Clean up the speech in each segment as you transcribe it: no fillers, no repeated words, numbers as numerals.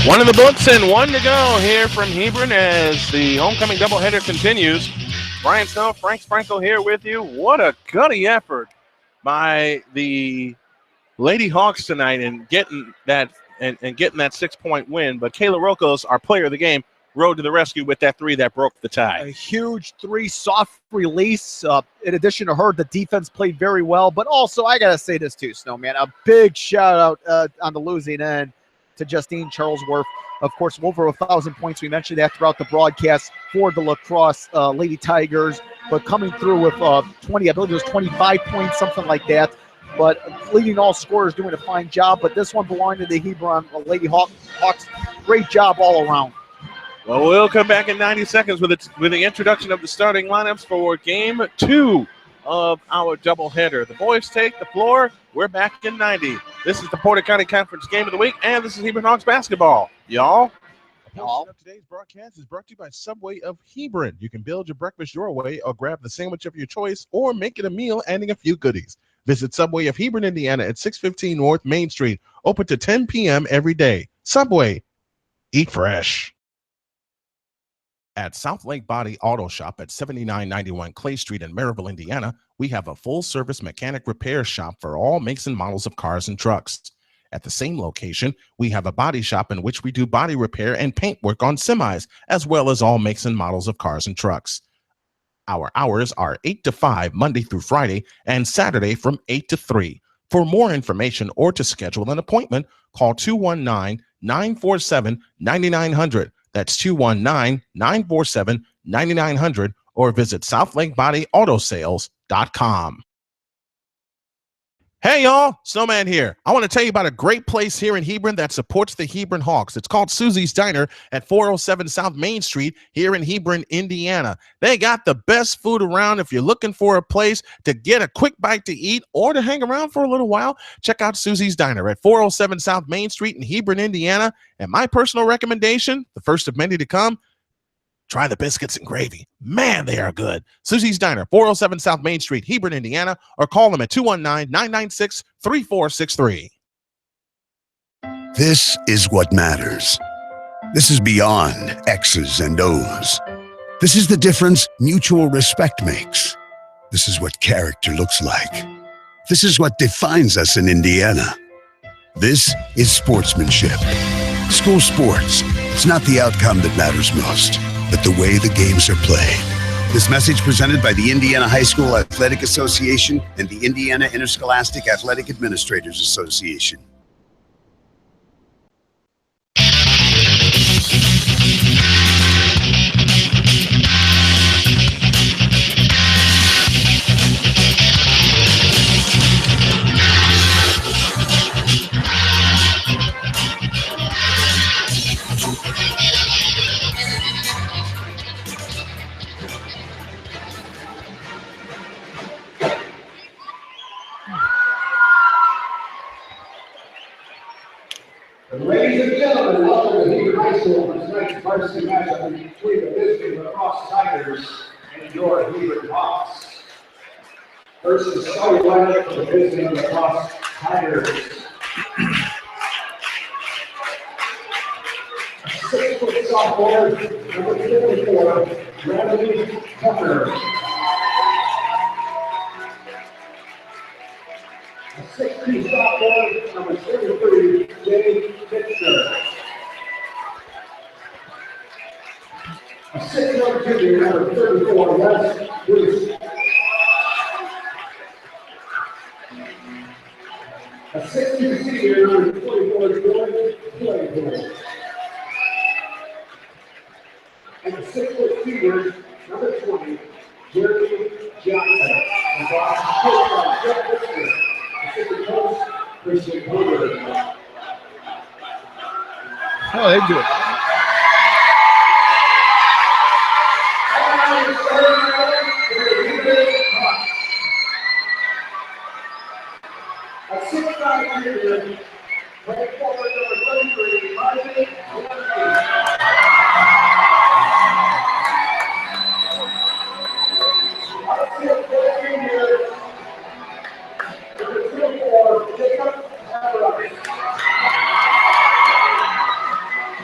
One in the books and one to go here from Hebron as the homecoming doubleheader continues. Brian Snow, Frank Frankel here with you. What a gutty effort by the Lady Hawks tonight in getting that and getting that 6-point win. But Kayla Rocos, our player of the game, rode to the rescue with that three that broke the tie. A huge three, soft release. In addition to her, the defense played very well. But also, I got to say this too, Snowman. A big shout out on the losing end to Justine Charlesworth. Of course, over 1,000 points. We mentioned that throughout the broadcast for the LaCrosse Lady Tigers. But coming through with 20, I believe it was 25 points, something like that. But leading all scorers, doing a fine job. But this one belonged to the Hebron Lady Hawks. Great job all around. Well, we'll come back in 90 seconds with the introduction of the starting lineups for Game 2 of our doubleheader. The boys take the floor. We're back in 90. This is the Porter County Conference Game of the Week, and this is Hebron Hawks basketball. Y'all. Today's broadcast is brought to you by Subway of Hebron. You can build your breakfast your way or grab the sandwich of your choice or make it a meal adding a few goodies. Visit Subway of Hebron, Indiana at 615 North Main Street. Open to 10 p.m. every day. Subway. Eat fresh. At South Lake Body Auto Shop at 7991 Clay Street in Maryville, Indiana, we have a full-service mechanic repair shop for all makes and models of cars and trucks. At the same location, we have a body shop in which we do body repair and paint work on semis, as well as all makes and models of cars and trucks. Our hours are 8 to 5 Monday through Friday and Saturday from 8 to 3. For more information or to schedule an appointment, call 219-947-9900. That's 219-947-9900 or visit southlakebodyautosales.com. Hey, y'all, Snowman here. I want to tell you about a great place here in Hebron that supports the Hebron Hawks. It's called Susie's Diner at 407 South Main Street here in Hebron, Indiana. They got the best food around. If you're looking for a place to get a quick bite to eat or to hang around for a little while, check out Susie's Diner at 407 South Main Street in Hebron, Indiana. And my personal recommendation, the first of many to come, try the biscuits and gravy. Man, they are good. Susie's Diner, 407 South Main Street, Hebron, Indiana, or call them at 219-996-3463. This is what matters. This is beyond X's and O's. This is the difference mutual respect makes. This is what character looks like. This is what defines us in Indiana. This is sportsmanship. School sports, it's not the outcome that matters most, but the way the games are played. This message presented by the Indiana High School Athletic Association and the Indiana Interscholastic Athletic Administrators Association. Ladies and gentlemen, welcome to Hebron High School for tonight's varsity matchup between the visiting LaCrosse Tigers and your Hebron Hawks. First, the starting lineup for the visiting LaCrosse Tigers. 6-foot sophomore, number 54, Bradley Tucker. A 6'2" sophomore, number 33, Jay Pitzer. A 6'1" junior, number 34, Wes Bruce. A 6'2" senior, number 24, Jordan Claypool. And a 6-foot senior, number 20, Jeremy Johnson. And Boston coach by Jeff Pitzer. Assistant coach, Christian Porter. Oh, they do it. A 6'5" junior, right forward number 23, Martin Lemke. Outfield for junior, number 24, Jacob Haverach. A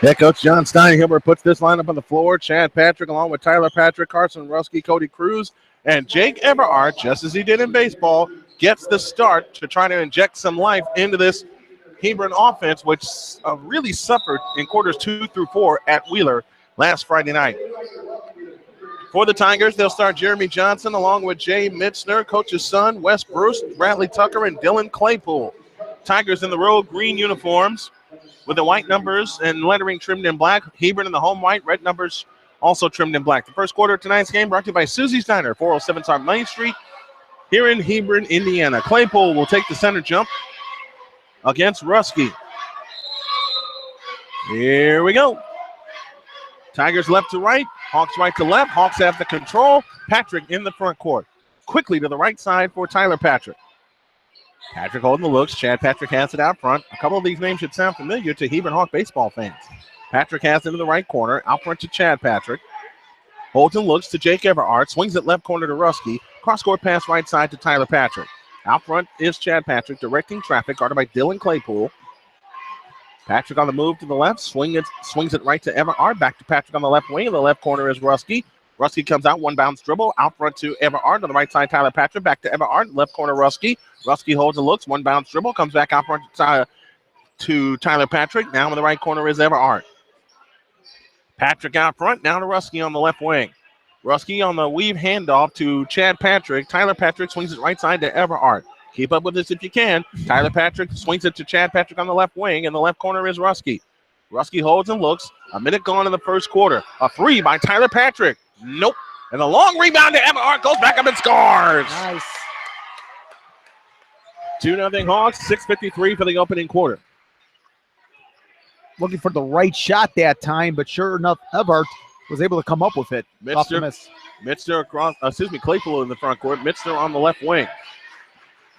Head coach John Steinhilber puts this lineup on the floor. Chad Patrick along with Tyler Patrick, Carson Ruski, Cody Cruz, and Jake Everhart, just as he did in baseball, gets the start to try to inject some life into this Hebron offense, which really suffered in quarters 2 through 4 at Wheeler last Friday night. For the Tigers, they'll start Jeremy Johnson along with Jay Mitzner, coach's son, Wes Bruce, Bradley Tucker, and Dylan Claypool. Tigers in the road green uniforms with the white numbers and lettering trimmed in black. Hebron in the home white, red numbers also trimmed in black. The first quarter of tonight's game brought to you by Susie's Diner, 407 South Main Street here in Hebron, Indiana. Claypool will take the center jump against Ruski. Here we go. Tigers left to right, Hawks right to left. Hawks have the control. Patrick in the front court. Quickly to the right side for Tyler Patrick. Patrick holding the looks. Chad Patrick has it out front. A couple of these names should sound familiar to Hebron Hawk baseball fans. Patrick has it in the right corner. Out front to Chad Patrick. Holds and looks to Jake Everhart. Swings it left corner to Ruski. Cross-court pass right side to Tyler Patrick. Out front is Chad Patrick directing traffic, guarded by Dylan Claypool. Patrick on the move to the left. Swings it right to Everhart. Back to Patrick on the left wing. In the left corner is Ruski. Ruski comes out, one bounce dribble. Out front to Everhart. On the right side, Tyler Patrick. Back to Everhart. Left corner, Ruski. Ruski holds and looks. One bounce dribble. Comes back out front to Tyler Patrick. Now in the right corner is Everhart. Patrick out front. Now to Ruski on the left wing. Ruski on the weave handoff to Chad Patrick. Tyler Patrick swings it right side to Everhart. Keep up with this if you can. Tyler Patrick swings it to Chad Patrick on the left wing. In the left corner is Ruski. Ruski holds and looks. A minute gone in the first quarter. A three by Tyler Patrick. Nope. And a long rebound to Everhart. Goes back up and scores. Nice. 2-0 Hawks. 6:53 for the opening quarter. Looking for the right shot that time, but sure enough, Everhart was able to come up with it. Mitzner across, Claypool in the front court. Mitzner on the left wing.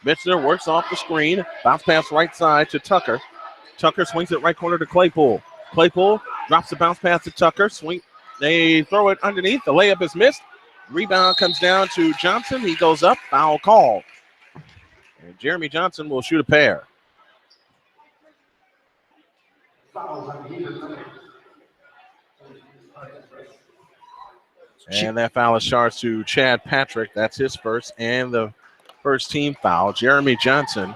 Mitzner works off the screen. Bounce pass right side to Tucker. Tucker swings it right corner to Claypool. Claypool drops the bounce pass to Tucker. They throw it underneath. The layup is missed. Rebound comes down to Johnson. He goes up. Foul call. And Jeremy Johnson will shoot a pair. And that foul is charged to Chad Patrick. That's his first and the first team foul. Jeremy Johnson,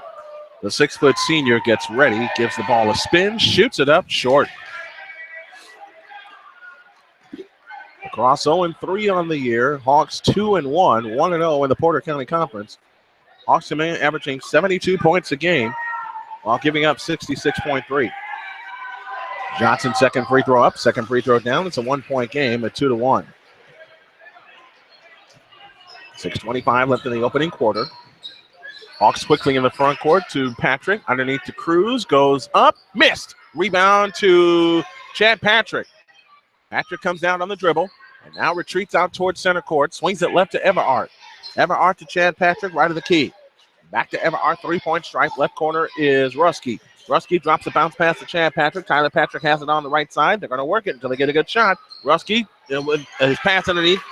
the 6-foot senior, gets ready, gives the ball a spin, shoots it up short. LaCrosse 0-3 on the year. Hawks 2-1, 1-0 in the Porter County Conference. Hawks averaging 72 points a game while giving up 66.3. Johnson, second free throw up, second free throw down. It's a 1-point game at 2-1. 6:25 left in the opening quarter. Hawks quickly in the front court to Patrick. Underneath to Cruz. Goes up. Missed. Rebound to Chad Patrick. Patrick comes down on the dribble and now retreats out towards center court. Swings it left to Everart. Everart to Chad Patrick, right of the key. Back to Everart, three-point stripe. Left corner is Rusky. Rusky drops a bounce pass to Chad Patrick. Tyler Patrick has it on the right side. They're going to work it until they get a good shot. Rusky with his pass underneath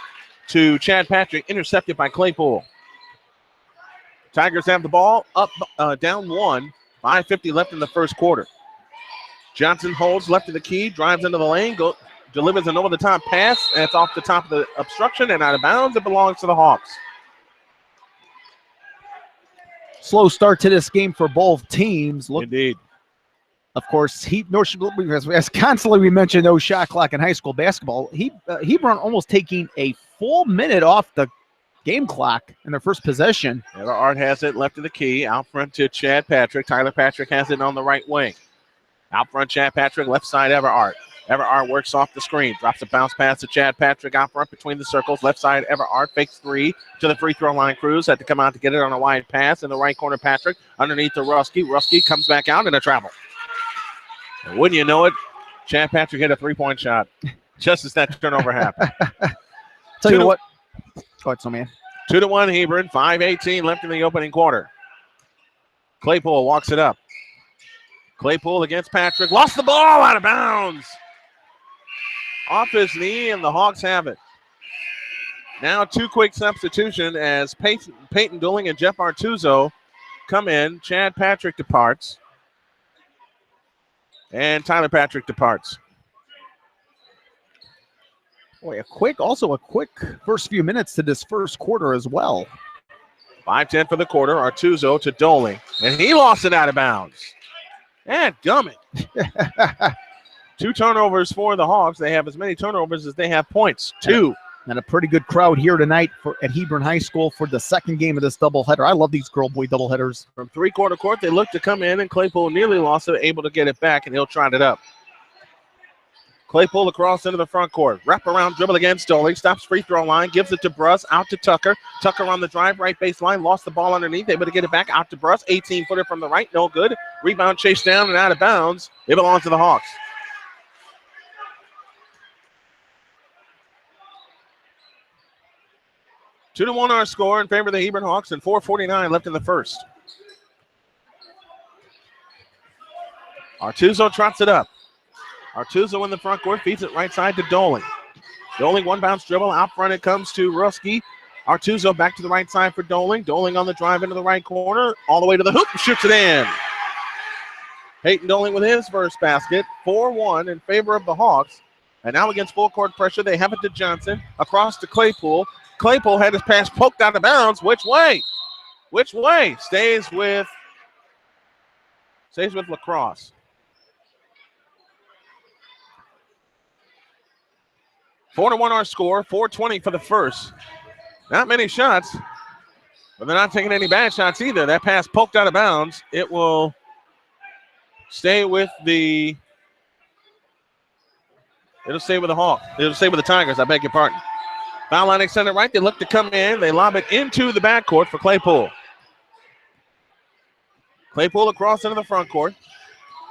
to Chad Patrick, intercepted by Claypool. Tigers have the ball up, down 1. 5:50 left in the first quarter. Johnson holds left of the key, drives into the lane, delivers an over-the-top pass. That's off the top of the obstruction and out of bounds. It belongs to the Hawks. Slow start to this game for both teams. Indeed. Of course, as constantly we mention no shot clock in high school basketball. Hebron almost taking a full minute off the game clock in their first possession. Everart has it left of the key, out front to Chad Patrick. Tyler Patrick has it on the right wing. Out front, Chad Patrick, left side, Everart. Everart works off the screen, drops a bounce pass to Chad Patrick out front between the circles. Left side, Everart fakes three to the free throw line. Cruz had to come out to get it on a wide pass. In the right corner, Patrick underneath to Rusky. Rusky comes back out in a travel. And wouldn't you know it, Chad Patrick hit a three-point shot just as that turnover happened. Tell you what. Go ahead, man. 2-1 Hebron, 5:18 left in the opening quarter. Claypool walks it up. Claypool against Patrick. Lost the ball out of bounds. Off his knee, and the Hawks have it. Now two quick substitution as Peyton Dooling and Jeff Artuzo come in. Chad Patrick departs. And Tyler Patrick departs. Boy, a quick first few minutes to this first quarter as well. 5:10 for the quarter. Artuzo to Dooling. And he lost it out of bounds. And gummit. 2 turnovers for the Hawks. They have as many turnovers as they have points. 2. And a pretty good crowd here tonight at Hebron High School for the second game of this doubleheader. I love these girl-boy doubleheaders. From three-quarter court, they look to come in, and Claypool nearly lost it, able to get it back, and he'll trot it up. Claypool across into the front court. Wrap around dribble against Dooling. Stops free throw line. Gives it to Bruss. Out to Tucker. Tucker on the drive. Right baseline. Lost the ball underneath. Able to get it back out to Bruss. 18-footer from the right. No good. Rebound chased down and out of bounds. It belongs to the Hawks. Two to 1 our score in favor of the Hebron Hawks, and 4:49 left in the first. Artuzo trots it up. Artuzo in the front court, feeds it right side to Dooling. Dooling one bounce dribble. Out front it comes to Rusky. Artuzo back to the right side for Dooling. Dooling on the drive into the right corner. All the way to the hoop and shoots it in. Peyton Dooling with his first basket. 4-1 in favor of the Hawks. And now against full court pressure, they have it to Johnson. Across to Claypool. Claypool had his pass poked out of bounds. Which way? Which way? Stays with LaCrosse. 4-1 our score. 4:20 for the first. Not many shots, but they're not taking any bad shots either. That pass poked out of bounds. It will stay with the. It'll stay with the Hawks. It'll stay with the Tigers. I beg your pardon. Foul line extended right. They look to come in. They lob it into the backcourt for Claypool. Claypool across into the front court.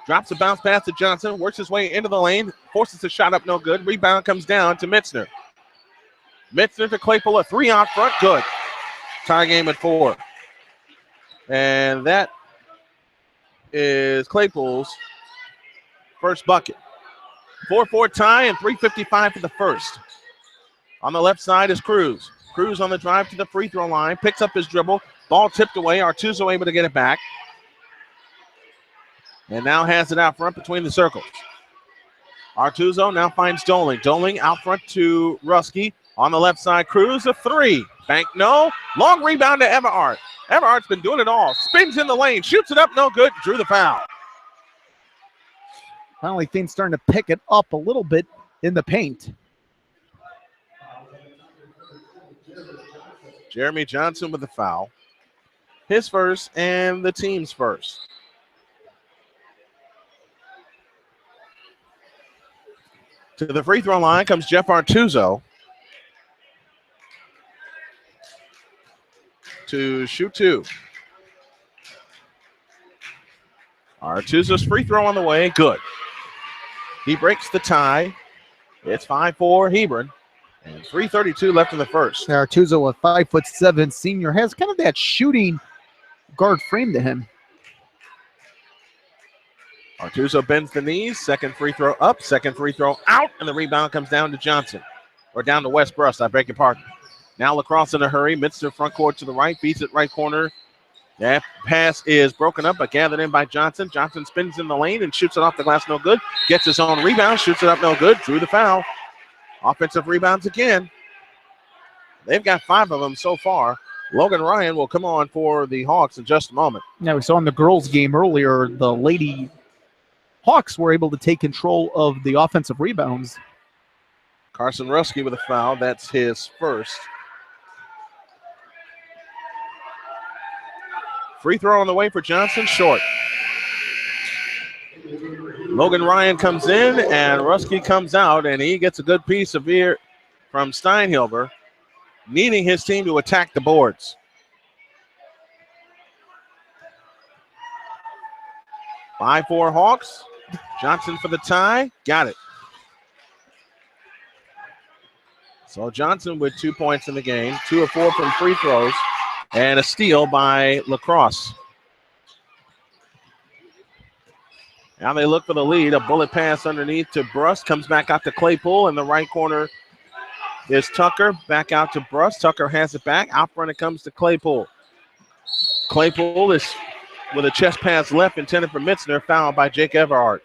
Drops a bounce pass to Johnson. Works his way into the lane. Forces the shot up. No good. Rebound comes down to Mitzner. Mitzner to Claypool. A three out front. Good. Tie game at 4. And that is Claypool's first bucket. 4-4 tie and 3:55 for the first. On the left side is Cruz. Cruz on the drive to the free throw line. Picks up his dribble. Ball tipped away. Artuzo able to get it back. And now has it out front between the circles. Artuzo now finds Dooling. Dooling out front to Rusky. On the left side, Cruz, a 3. Bank no. Long rebound to Everart. Everart's been doing it all. Spins in the lane. Shoots it up. No good. Drew the foul. Finally, things starting to pick it up a little bit in the paint. Jeremy Johnson with the foul. His first and the team's first. To the free throw line comes Jeff Artuzo to shoot two. Artuzo's free throw on the way, good. He breaks the tie. It's 5-4 Hebron, and 3:32 left in the first. Artuzo, a 5'7" senior, has kind of that shooting guard frame to him. Artuzo bends the knees, second free throw up, second free throw out, and the rebound comes down to Johnson. Or down to West Brust, I beg your pardon. Now LaCrosse in a hurry, Minster front court to the right, feeds it right corner. That pass is broken up, but gathered in by Johnson. Johnson spins in the lane and shoots it off the glass, no good. Gets his own rebound, shoots it up, no good. Drew the foul. Offensive rebounds again. They've got 5 of them so far. Logan Ryan will come on for the Hawks in just a moment. Now, we saw in the girls' game earlier, the Lady Hawks were able to take control of the offensive rebounds. Carson Ruski with a foul. That's his first. Free throw on the way for Johnson, short. Logan Ryan comes in, and Ruski comes out, and he gets a good piece of ear from Steinhilber, needing his team to attack the boards. 5-4 Hawks. Johnson for the tie. Got it. So Johnson with 2 points in the game, 2 of 4 from free throws, and a steal by LaCrosse. Now they look for the lead. A bullet pass underneath to Brust. Comes back out to Claypool. In the right corner is Tucker. Back out to Brust. Tucker has it back. Out front it comes to Claypool. Claypool is with a chest pass left intended for Mitzner. Fouled by Jake Everhart.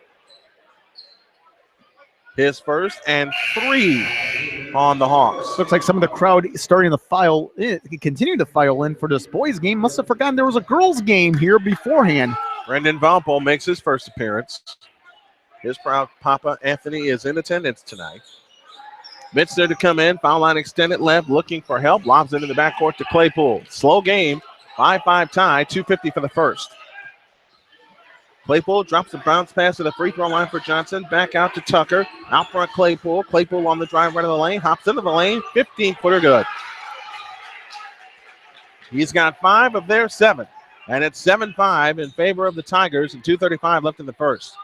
His first and 3 on the Hawks. Looks like some of the crowd starting to file in, continue to file in for this boys' game. Must have forgotten there was a girls' game here beforehand. Brendan Valpo makes his first appearance. His proud papa, Anthony, is in attendance tonight. Mitzner to come in. Foul line extended left, looking for help. Lobs into the backcourt to Claypool. Slow game. 5-5 tie. 2:50 for the first. Claypool drops the bounce pass to the free throw line for Johnson. Back out to Tucker. Out front Claypool. Claypool on the drive right of the lane. Hops into the lane. 15-footer good. He's got 5 of their 7. And it's 7-5 in favor of the Tigers and 2:35 left in the first.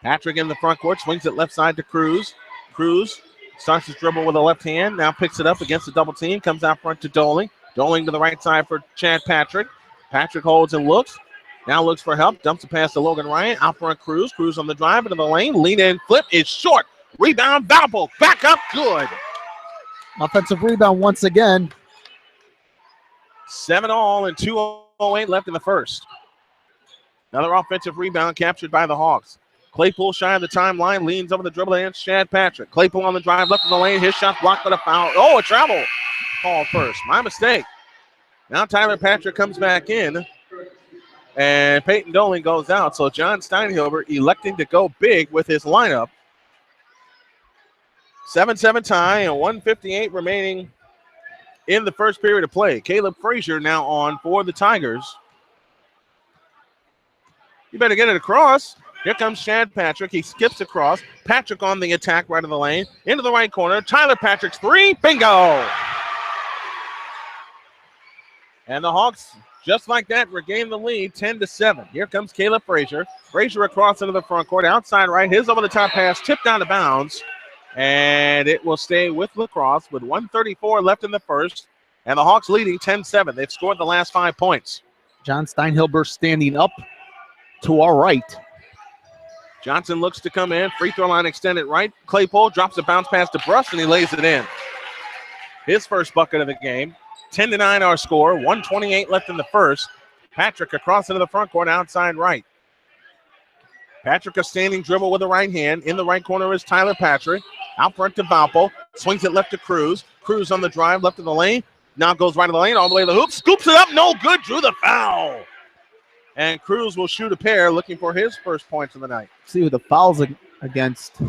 Patrick in the front court. Swings it left side to Cruz. Cruz starts his dribble with a left hand. Now picks it up against the double team. Comes out front to Doling. Doling to the right side for Chad Patrick. Patrick holds and looks. Now looks for help. Dumps a pass to Logan Ryan. Out front Cruz. Cruz on the drive into the lane. Lean in. Flip is short. Rebound. Valpo. Back up. Good. Offensive rebound once again. 7-all and 2:08 left in the first. Another offensive rebound captured by the Hawks. Claypool shy of the timeline. Leans over the dribble against Chad Patrick. Claypool on the drive. Left in the lane. His shot blocked by the foul. Oh, a travel call first. My mistake. Now Tyler Patrick comes back in. And Peyton Doling goes out. So John Steinhilber electing to go big with his lineup. 7-7 tie and 1:58 remaining in the first period of play. Caleb Frazier now on for the Tigers. You better get it across. Here comes Chad Patrick. He skips across. Patrick on the attack right of the lane. Into the right corner. Tyler Patrick's 3. Bingo! And the Hawks, just like that, regain the lead 10-7. Here comes Caleb Frazier. Frazier across into the front court. Outside right. His over-the-top pass tipped out of bounds. And it will stay with LaCrosse with 1:34 left in the first. And the Hawks leading 10-7. They've scored the last 5 points. John Steinhilber standing up to our right. Johnson looks to come in. Free throw line extended right. Claypool drops a bounce pass to Brust, and he lays it in. His first bucket of the game. 10-9 our score. 1:28 left in the first. Patrick across into the front court outside right. Patrick a standing dribble with the right hand. In the right corner is Tyler Patrick. Out front to Valpo. Swings it left to Cruz. Cruz on the drive left of the lane. Now goes right of the lane all the way to the hoop. Scoops it up. No good. Drew the foul. And Cruz will shoot a pair looking for his first points of the night. See who the foul's against.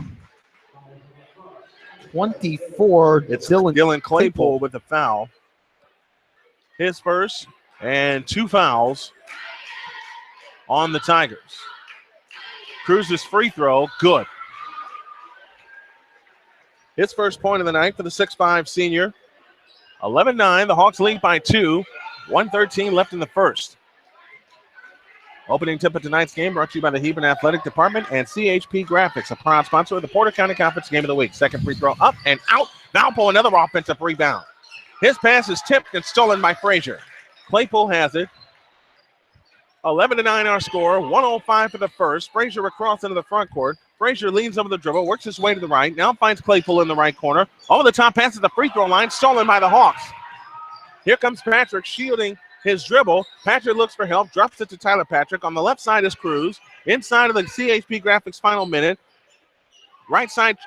24. It's Dylan Claypool with the foul. His first and 2 fouls on the Tigers. Cruz's free throw, good. His first point of the night for the 6'5 senior. 11-9. The Hawks lead by 2. 1:13 left in the first. Opening tip of tonight's game brought to you by the Hebron Athletic Department and CHP Graphics, a proud sponsor of the Porter County Conference Game of the Week. Second free throw up and out. Valpo, another offensive rebound. His pass is tipped and stolen by Frazier. Claypool has it. 11-9 our score. 1:05 for the first. Frazier across into the front court. Frazier leans over the dribble, works his way to the right. Now finds Claypool in the right corner. Over the top pass at the free throw line, stolen by the Hawks. Here comes Patrick shielding his dribble. Patrick looks for help, drops it to Tyler Patrick. On the left side is Cruz. Inside of the CHP Graphics final minute. Right side,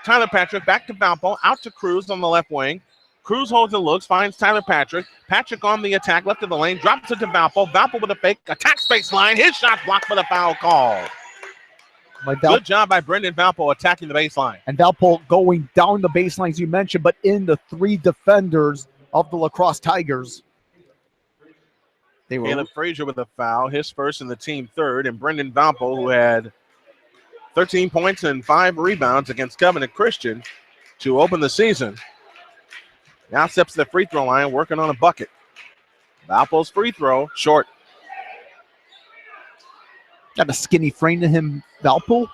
Tyler Patrick, back to Valpo, out to Cruz on the left wing. Cruz holds and looks, finds Tyler Patrick. Patrick on the attack, left of the lane, drops it to Valpo. Valpo with a fake, attacks baseline. His shot blocked for the foul call. Good job by Brendan Valpo attacking the baseline. And Valpo going down the baseline, as you mentioned, but in the 3 defenders of the LaCrosse Tigers. Caleb Frazier with a foul, his first and the team third, and Brendan Valpo, who had 13 points and 5 rebounds against Covenant Christian to open the season. Now steps to the free throw line, working on a bucket. Valpo's free throw, short. Got a skinny frame to him, Valpo.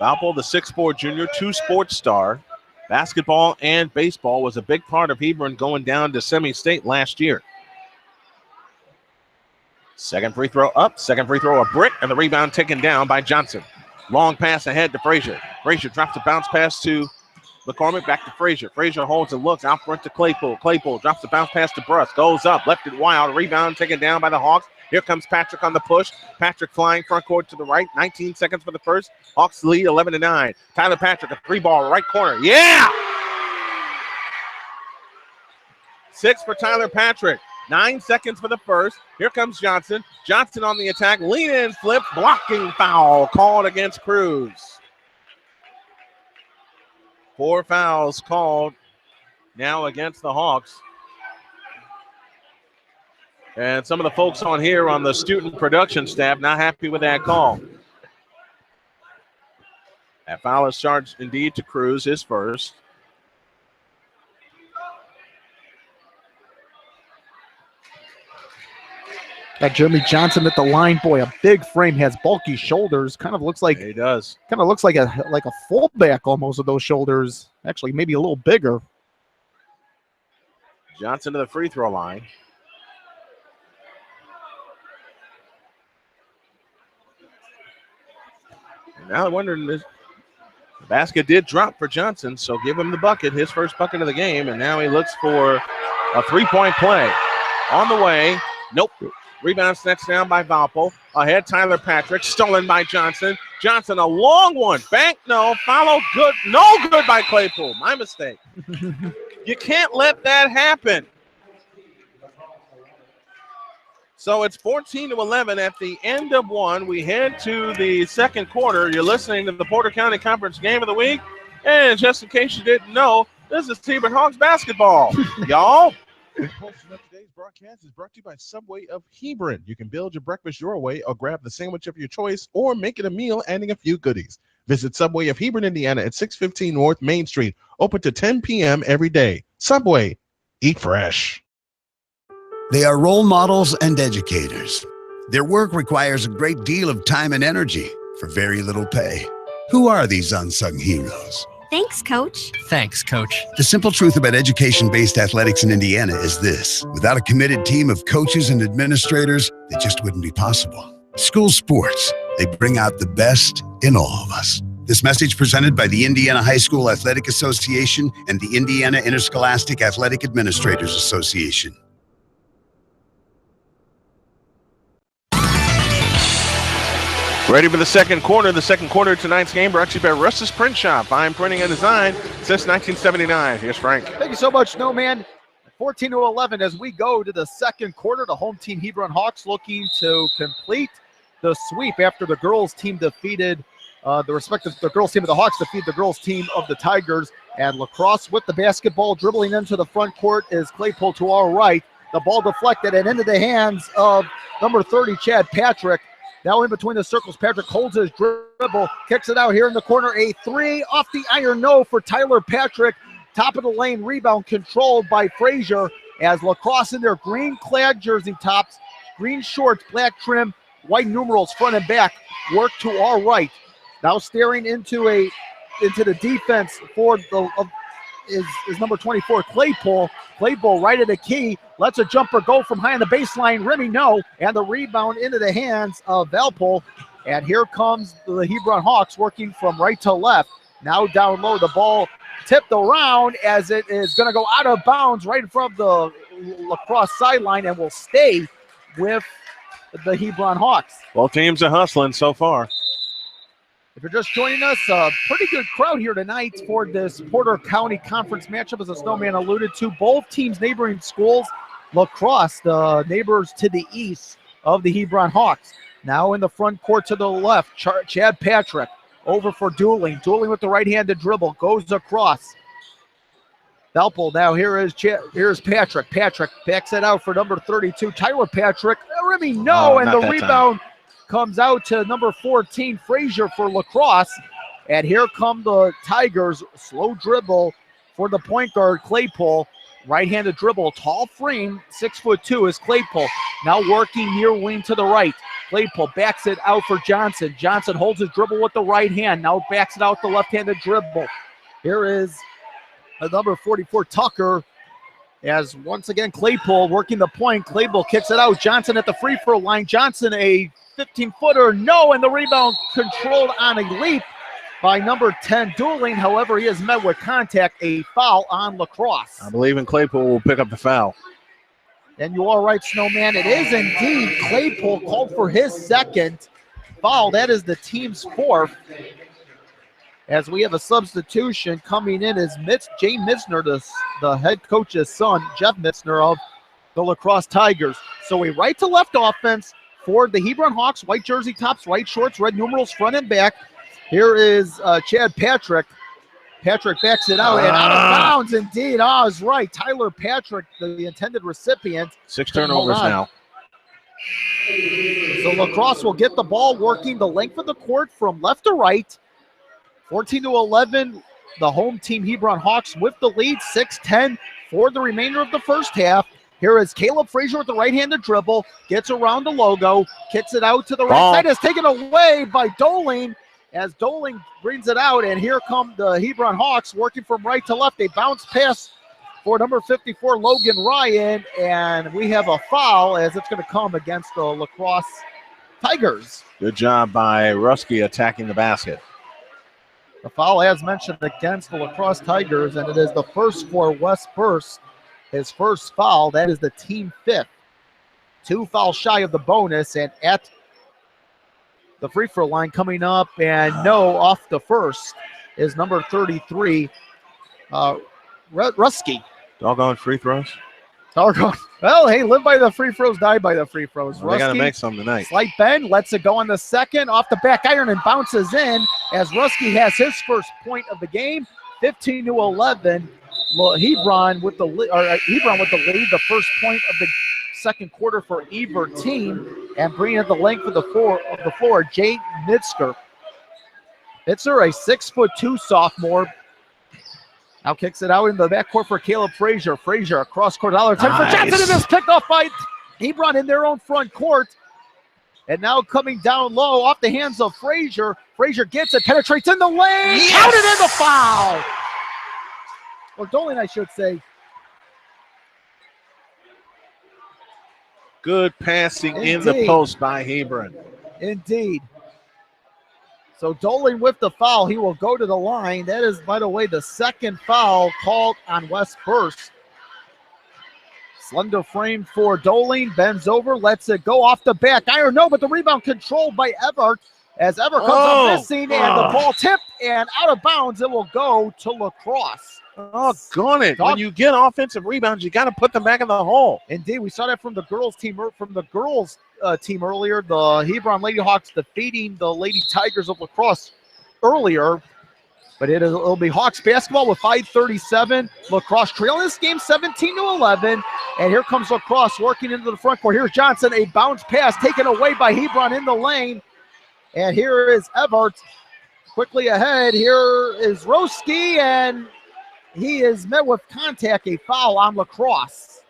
Valpo, the 6'4 junior, 2 sports star. Basketball and baseball was a big part of Hebron going down to semi-state last year. Second free throw up, second free throw a brick, and the rebound taken down by Johnson. Long pass ahead to Frazier. Frazier drops a bounce pass to McCormick, back to Frazier. Frazier holds and looks out front to Claypool. Claypool drops the bounce pass to Bruss, goes up, left it wild, rebound taken down by the Hawks. Here comes Patrick on the push. Patrick flying front court to the right, 19 seconds for the first. Hawks lead 11-9. Tyler Patrick, a 3-ball right corner. Yeah! 6 for Tyler Patrick. 9 seconds for the first. Here comes Johnson. Johnson on the attack. Lean in, flip, blocking foul called against Cruz. 4 fouls called now against the Hawks. And some of the folks on here on the student production staff not happy with that call. That foul is charged indeed to Cruz, his first. Got Jeremy Johnson at the line. Boy, a big frame, has bulky shoulders. Kind of looks like he does. Kind of looks like a fullback almost with those shoulders. Actually, maybe a little bigger. Johnson to the free throw line. And now I'm wondering, the basket did drop for Johnson, so give him the bucket, his first bucket of the game, and now he looks for a 3-point play. On the way, nope. Rebound snatched down by Valpo. Ahead, Tyler Patrick, stolen by Johnson. Johnson, a long one. Bank, no. Follow, good. No good by Claypool. My mistake. You can't let that happen. So it's 14-11 at the end of one. We head to the second quarter. You're listening to the Porter County Conference Game of the Week. And just in case you didn't know, this is Hebron Hawks basketball. Y'all. Posting up today's broadcast is brought to you by Subway of Hebron. You can build your breakfast your way or grab the sandwich of your choice or make it a meal adding a few goodies. Visit Subway of Hebron, Indiana at 615 North Main Street. Open to 10 p.m. every day. Subway, eat fresh. They are role models and educators. Their work requires a great deal of time and energy for very little pay. Who are these unsung heroes? Thanks, Coach. Thanks, Coach. The simple truth about education-based athletics in Indiana is this: without a committed team of coaches and administrators, it just wouldn't be possible. School sports, they bring out the best in all of us. This message presented by the Indiana High School Athletic Association and the Indiana Interscholastic Athletic Administrators Association. Ready for the second quarter. The second quarter of tonight's game brought to you by Russ's Print Shop. Fine printing and design since 1979. Here's Frank. Thank you so much, Snowman. 14-11 as we go to the second quarter. The home team Hebron Hawks looking to complete the sweep after the girls team defeated the girls team of the Hawks defeated the girls team of the Tigers. And LaCrosse with the basketball, dribbling into the front court is Claypool to our right. The ball deflected and into the hands of number 30, Chad Patrick. Now in between the circles, Patrick holds his dribble, kicks it out here in the corner. A three off the iron, no for Tyler Patrick. Top of the lane, rebound controlled by Frazier as LaCrosse in their green-clad jersey tops, green shorts, black trim, white numerals front and back, work to our right. Now staring into the defense for is number 24, Claypool. Claypool right at the key, lets a jumper go from high on the baseline. Remy, no, and the rebound into the hands of Valpole. And here comes the Hebron Hawks working from right to left. Now down low, the ball tipped around as it is going to go out of bounds right in front of the LaCrosse sideline and will stay with the Hebron Hawks. Both teams are hustling so far. If you're just joining us, a pretty good crowd here tonight for this Porter County Conference matchup, as the Snowman alluded to. Both teams' neighboring schools. LaCrosse, the neighbors to the east of the Hebron Hawks. Now in the front court to the left, Chad Patrick over for Dooling. Dooling with the right-handed dribble, goes across. Valpole now, here's Patrick. Patrick backs it out for number 32, Tyler Patrick. Remy, no, and the rebound comes out to number 14, Frazier for LaCrosse. And here come the Tigers. Slow dribble for the point guard, Claypool. Right-handed dribble, tall frame, 6'2" is Claypool. Now working near wing to the right. Claypool backs it out for Johnson. Johnson holds his dribble with the right hand. Now backs it out the left-handed dribble. Here is number 44, Tucker. As once again, Claypool working the point. Claypool kicks it out. Johnson at the free throw line. Johnson, a 15-footer, no, and the rebound controlled on a leap by number 10, Dooling. However, he has met with contact, a foul on LaCrosse. I believe in Claypool will pick up the foul. And you are right, Snowman. It is indeed Claypool called for his second foul. That is the team's fourth. As we have a substitution coming in is Jay Mitzner, the head coach's son, Jeff Mitzner of the LaCrosse Tigers. So a right to left offense for the Hebron Hawks, white jersey tops, white shorts, red numerals front and back. Here is Chad Patrick. Patrick backs it out and out of bounds indeed. I was right. Tyler Patrick, the intended recipient. 6 turnovers now. So LaCrosse will get the ball working the length of the court from left to right. 14-11, the home team Hebron Hawks with the lead, 6-10 for the remainder of the first half. Here is Caleb Frazier with the right-handed dribble, gets around the logo, kicks it out to the right side, is taken away by Doling as Doling brings it out, and here come the Hebron Hawks working from right to left. They bounce pass for number 54, Logan Ryan, and we have a foul as it's going to come against the LaCrosse Tigers. Good job by Rusky attacking the basket. The foul, as mentioned, against the LaCrosse Tigers, and it is the first for Wes Burst. His first foul, that is the team fifth. 2 fouls shy of the bonus, and at the free throw line coming up, and no, off the first is number 33, Rusky. Doggone free throws. Doggone. Well, hey, live by the free throws, die by the free throws. Well, they got to make some tonight. Slight bend, lets it go on the second, off the back iron and bounces in as Rusky has his first point of the game. 15-11. Hebron with the lead, the first point of the second quarter for either team, and bringing it the length of the floor, Jay Mitzner. Mitzner, a 6'2" sophomore. Now kicks it out in the backcourt for Caleb Frazier. Frazier across court, $10 for Johnson, and is picked off by Hebron in their own front court. And now coming down low off the hands of Frazier. Frazier gets it, penetrates in the lane, counted in the foul. Or Doling, I should say. Good passing in the post by Hebron. Indeed. So Doling with the foul, he will go to the line. That is, by the way, the second foul called on Wes Burst. Slender frame for Doling, bends over, lets it go off the back iron. No, but the rebound controlled by Everett as Everett comes up missing, and the ball tipped and out of bounds. It will go to LaCrosse. Oh, gone it. When you get offensive rebounds, you got to put them back in the hole. Indeed, we saw that from the girls team team earlier. The Hebron Lady Hawks defeating the Lady Tigers of LaCrosse earlier. But it'll be Hawks basketball with 5:37. LaCrosse trailing this game 17-11. And here comes LaCrosse working into the front court. Here's Johnson, a bounce pass taken away by Hebron in the lane. And here is Everett quickly ahead. Here is Roski, and he is met with contact, a foul on LaCrosse.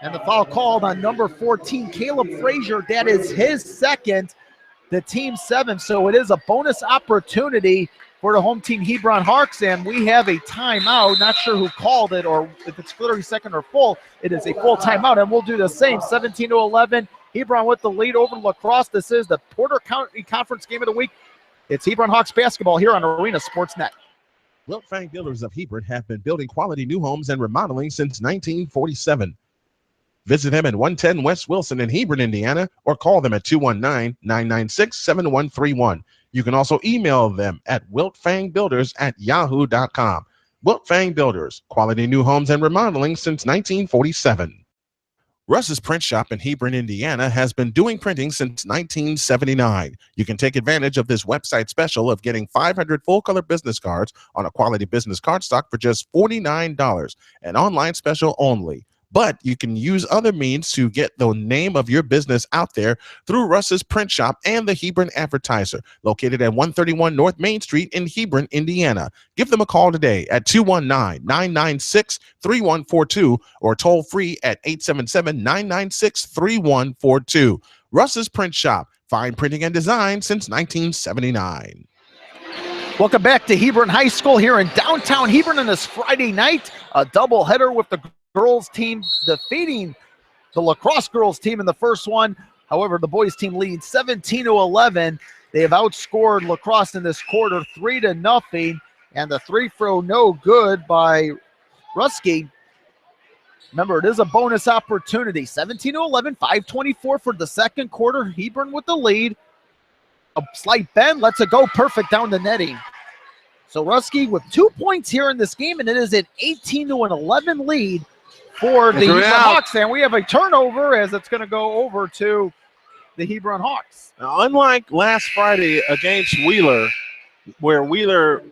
And the foul called on number 14, Caleb Frazier. That is his second, the team 7. So it is a bonus opportunity for the home team Hebron Hawks, and we have a timeout. Not sure who called it or if it's 30-second or full. It is a full timeout, and we'll do the same. 17-11. Hebron with the lead over LaCrosse. This is the Porter County Conference Game of the Week. It's Hebron Hawks basketball here on Arena Sportsnet. Wilt Fang Builders of Hebron have been building quality new homes and remodeling since 1947. Visit them at 110 West Wilson in Hebron, Indiana, or call them at 219-996-7131. You can also email them at wiltfangbuilders@yahoo.com. Wilt Fang Builders, quality new homes and remodeling since 1947. Russ's Print Shop in Hebron, Indiana has been doing printing since 1979. You can take advantage of this website special of getting 500 full-color business cards on a quality business cardstock for just $49, an online special only. But you can use other means to get the name of your business out there through Russ's Print Shop and the Hebron Advertiser, located at 131 North Main Street in Hebron, Indiana. Give them a call today at 219-996-3142 or toll free at 877-996-3142. Russ's Print Shop, fine printing and design since 1979. Welcome back to Hebron High School here in downtown Hebron on this Friday night. A doubleheader with the girls team defeating the LaCrosse girls team in the first one. However, the boys team leads 17-11. They have outscored LaCrosse in this quarter 3-0, and the three throw no good by Ruski. Remember, it is a bonus opportunity. 17-11, 5:24 for the second quarter. Hebron with the lead. A slight bend, lets it go perfect down the netting. So Ruski with 2 points here in this game, and it is an 18-11 lead for the Hebron Hawks. And we have a turnover as it's going to go over to the Hebron Hawks. Now, unlike last Friday against Wheeler, where Wheeler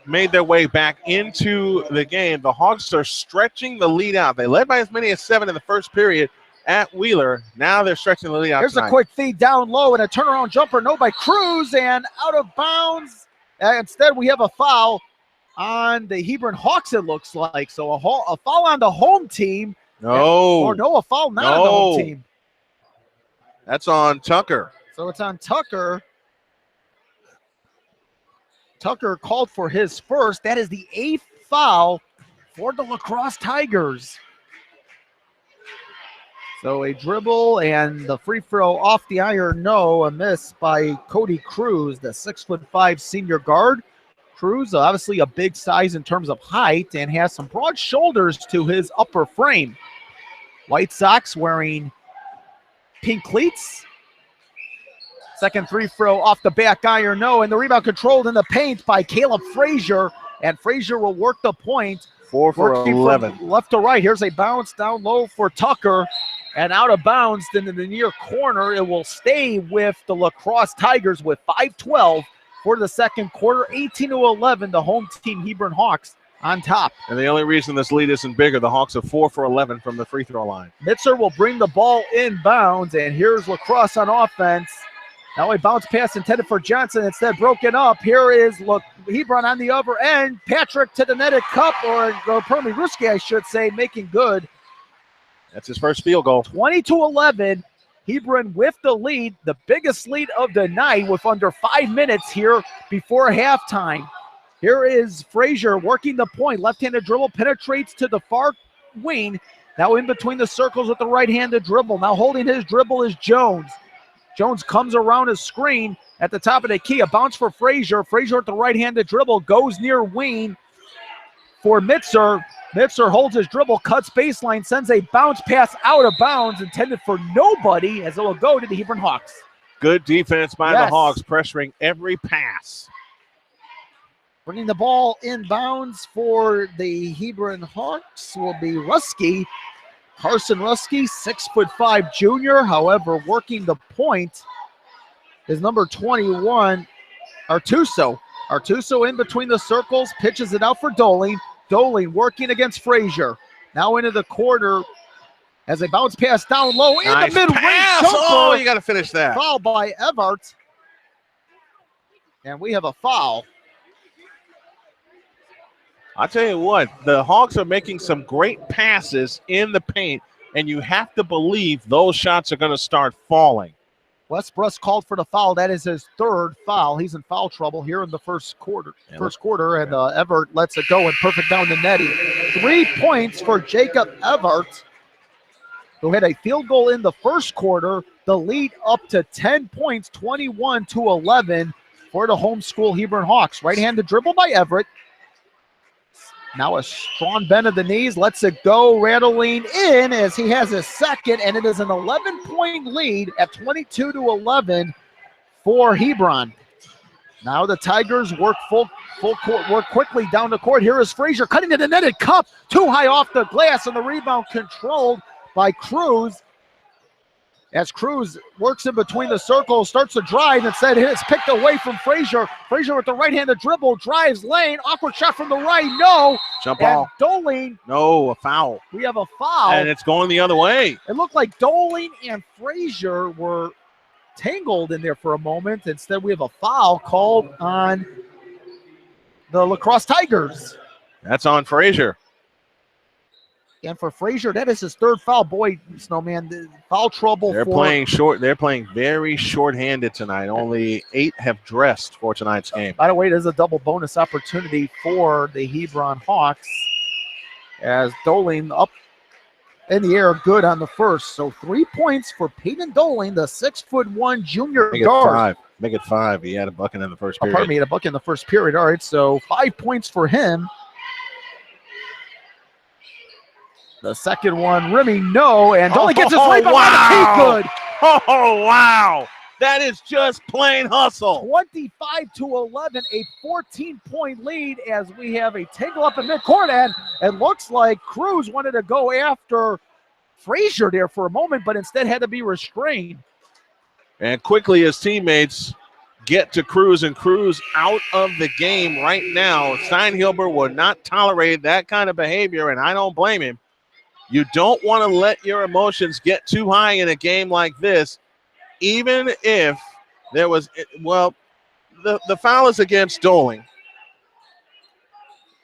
made their way back into the game, the Hawks are stretching the lead out. They led by as many as 7 in the first period at Wheeler. Now they're stretching the lead out. Here's tonight. A quick feed down low and a turnaround jumper, no by Cruz, and out of bounds. Instead, we have a foul on the Hebron Hawks, it looks like. So a foul on the home team. No. A foul not on the home team. That's on Tucker. So it's on Tucker. Tucker called for his first. That is the 8th foul for the LaCrosse Tigers. So a dribble and the free throw off the iron, no, a miss by Cody Cruz, the 6'5" senior guard. Cruz, obviously a big size in terms of height and has some broad shoulders to his upper frame. White socks wearing pink cleats. Second free throw off the back iron, no, and the rebound controlled in the paint by Caleb Frazier, and Frazier will work the point. 4 for 11. Left to right, here's a bounce down low for Tucker, and out of bounds into the near corner. It will stay with the LaCrosse Tigers with 5:12 for the second quarter. 18-11, the home team Hebron Hawks on top. And the only reason this lead isn't bigger, the Hawks are 4 for 11 from the free throw line. Mitzer will bring the ball inbounds, and here's LaCrosse on offense. Now a bounce pass intended for Johnson, instead broken up. Here is Hebron on the other end. Patrick to the netted cup, or Ruski, I should say, making good. That's his first field goal. 20-11, Hebron with the lead, the biggest lead of the night with under 5 minutes here before halftime. Here is Frazier working the point. Left-handed dribble, penetrates to the far wing. Now in between the circles with the right-handed dribble. Now holding his dribble is Jones. Jones comes around his screen at the top of the key. A bounce for Frazier. Frazier at the right-handed dribble, goes near wing for Mitzer. Mitzer holds his dribble, cuts baseline, sends a bounce pass out of bounds, intended for nobody, as it will go to the Hebron Hawks. Good defense by the Hawks, pressuring every pass. Bringing the ball inbounds for the Hebron Hawks will be Ruski. Carson Ruski, 6'5" junior. However, working the point is number 21, Artuso. Artuso in between the circles, pitches it out for Doling. Doling working against Frazier. Now into the quarter as they bounce pass down low in Nice the mid-range pass. jumper. Oh, you got to finish that. Foul by Everett. And we have a foul. I'll tell you what, the Hawks are making some great passes in the paint, and you have to believe those shots are going to start falling. Westbrook called for the foul. That is his third foul. He's in foul trouble here in the first quarter. And Everett lets it go and perfect down the netting. 3 points for Jacob Everett, who had a field goal in the first quarter. The lead up to 10 points, 21-11 for the homeschool Hebron Hawks. Right-handed dribble by Everett. Now a strong bend of the knees, lets it go, rattling in as he has his second, and it is an 11-point lead at 22-11 for Hebron. Now the Tigers work full court, work quickly down the court. Here is Frazier cutting to the netted cup, too high off the glass, and the rebound controlled by Cruz. As Cruz works in between the circles, starts to drive, instead it's picked away from Frazier. Frazier with the right-handed dribble, drives lane, awkward shot from the right, no. Jump and ball. Doling, No, a foul. we have a foul. And it's going the other way. It looked like Doling and Frazier were tangled in there for a moment. Instead, we have a foul called on the LaCrosse Tigers. That's on Frazier. And for Frazier, that is his third foul. Boy, Snowman, the foul trouble. They're playing short. They're playing very short-handed tonight. Only 8 have dressed for tonight's game. By the way, there's a double bonus opportunity for the Hebron Hawks as Doling up in the air, good on the first. So 3 points for Peyton Doling, the 6'1" junior Make it guard. 5. Make it 5. He had a bucket in the first period. Pardon me, he had a bucket in the first period. All right, so 5 points for him. The second one, rimming no, and Doling gets his rebound on the key, good. Oh, wow. That is just plain hustle. 25-11, a 14-point lead as we have a tangle up in midcourt, and it looks like Cruz wanted to go after Frazier there for a moment, but instead had to be restrained. And quickly his teammates get to Cruz, and Cruz out of the game right now. Steinhilber will not tolerate that kind of behavior, and I don't blame him. You don't want to let your emotions get too high in a game like this, even if there was, well, the foul is against Doling.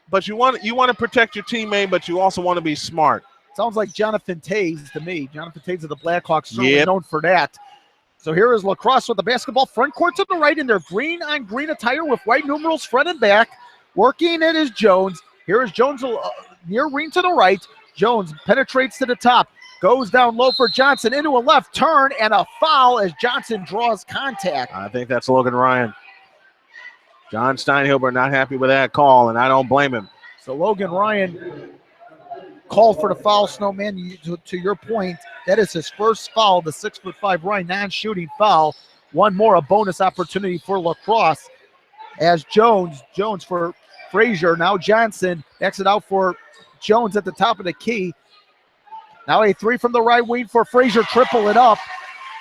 But you want to protect your teammate, but you also want to be smart. Sounds like Jonathan Taze to me. Jonathan Taze of the Blackhawks, certainly known for that. So here is LaCrosse with the basketball, front court to the right in their green-on-green attire with white numerals front and back. Working it is Jones. Here is Jones near ring to the right. Jones penetrates to the top, goes down low for Johnson into a left turn, and a foul as Johnson draws contact. I think that's Logan Ryan. John Steinhilber not happy with that call, and I don't blame him. So Logan Ryan called for the foul, Snowman. To your point, that is his first foul, the 6'5" Ryan non-shooting foul. One more, a bonus opportunity for LaCrosse as Jones for Frazier. Now Johnson backs it out for Jones at the top of the key. Now a three from the right wing for Frazier, triple it up.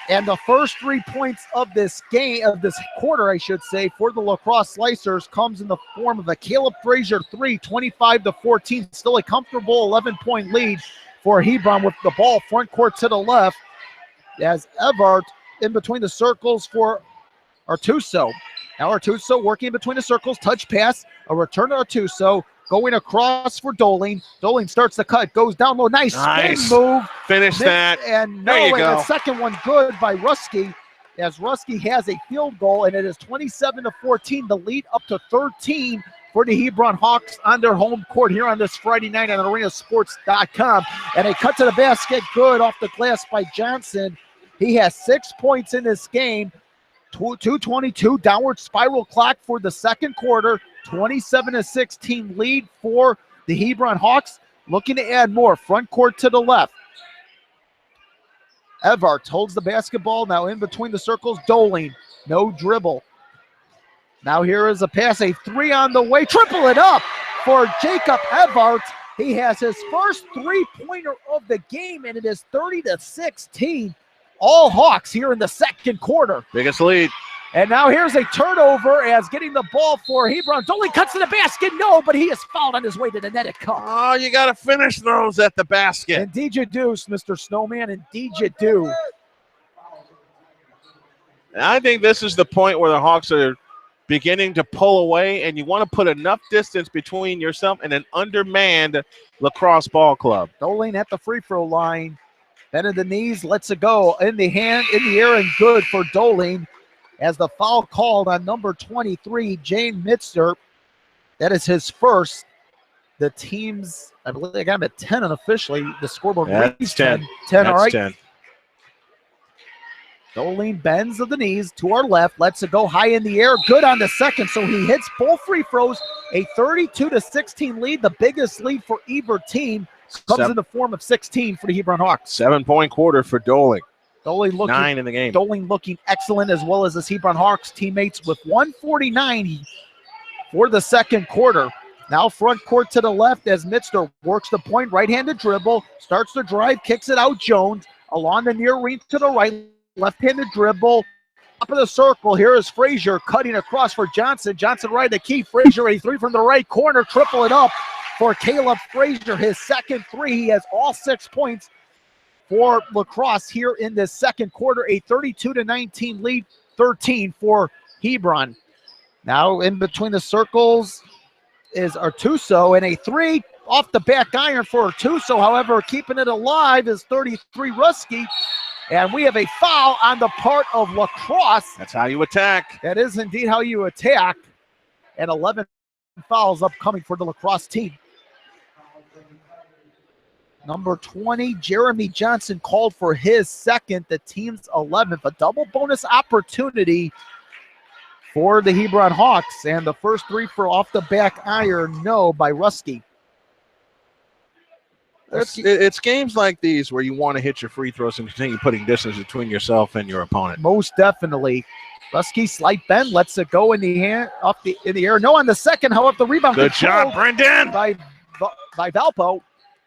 And the first 3 points of this game, of this quarter, I should say, for the LaCrosse Slicers comes in the form of a Caleb Frazier 3, 25-14. Still a comfortable 11-point lead for Hebron with the ball front court to the left as Everett in between the circles for Artuso. Now Artuso working in between the circles, touch pass, a return to Artuso. Going across for Doling. Doling starts the cut, goes down low. Nice spin move. Finish that. And there you go. The second one good by Ruski as Ruski has a field goal, and it is 27-14, the lead up to 13 for the Hebron Hawks on their home court here on this Friday night on arenasports.com. And a cut to the basket, good off the glass by Johnson. He has 6 points in this game. 2:22 downward spiral clock for the second quarter. 27-16 lead for the Hebron Hawks. Looking to add more. Front court to the left. Everett holds the basketball now in between the circles. Doling, no dribble. Now here is a pass, a three on the way. Triple it up for Jacob Everett. He has his first three-pointer of the game, and it is 30-16. All Hawks here in the second quarter. Biggest lead. And now here's a turnover as getting the ball for Hebron. Doling cuts to the basket. No, but he is fouled on his way to the net. It comes. Oh, you got to finish those at the basket. Indeed you do, Mr. Snowman. Indeed you do. And I think this is the point where the Hawks are beginning to pull away, and you want to put enough distance between yourself and an undermanned LaCrosse ball club. Doling at the free throw line. Bending the knees, lets it go. In the air, and good for Doling. As the foul called on number 23, Jane Mitzer. That is his first. The team's, I believe they got him at 10 unofficially. The scoreboard reads 10. 10, That's all right. 10. Doling bends of the knees to our left, lets it go high in the air. Good on the second, so he hits both free throws. A 32-16 lead, the biggest lead for either team. Comes in the form of 16 for the Hebron Hawks. 7-point quarter for Doling. Doling looking 9 in the game. Doling looking excellent, as well as his Hebron Hawks teammates with 149 for the second quarter. Now front court to the left as Mitzer works the point, right-handed dribble, starts to drive, kicks it out. Jones along the near wing to the right, left-handed dribble. Top of the circle, here is Frazier cutting across for Johnson. Johnson right the key. Frazier a three from the right corner, triple it up for Caleb Frazier. His second three, he has all 6 points for LaCrosse here in this second quarter. A 32-19 lead, 13 for Hebron. Now in between the circles is Artuso, and a three off the back iron for Artuso. However, keeping it alive is 33 Ruski. And we have a foul on the part of LaCrosse. That's how you attack. That is indeed how you attack. And 11 fouls upcoming for the LaCrosse team. Number 20, Jeremy Johnson called for his second, the team's 11th. A double bonus opportunity for the Hebron Hawks. And the first three for off the back iron, no, by Ruski. It's games like these where you want to hit your free throws and continue putting distance between yourself and your opponent. Most definitely. Ruski slight bend, lets it go in the air. No, on the second, however, the rebound. Good shot, Brendan. By Valpo.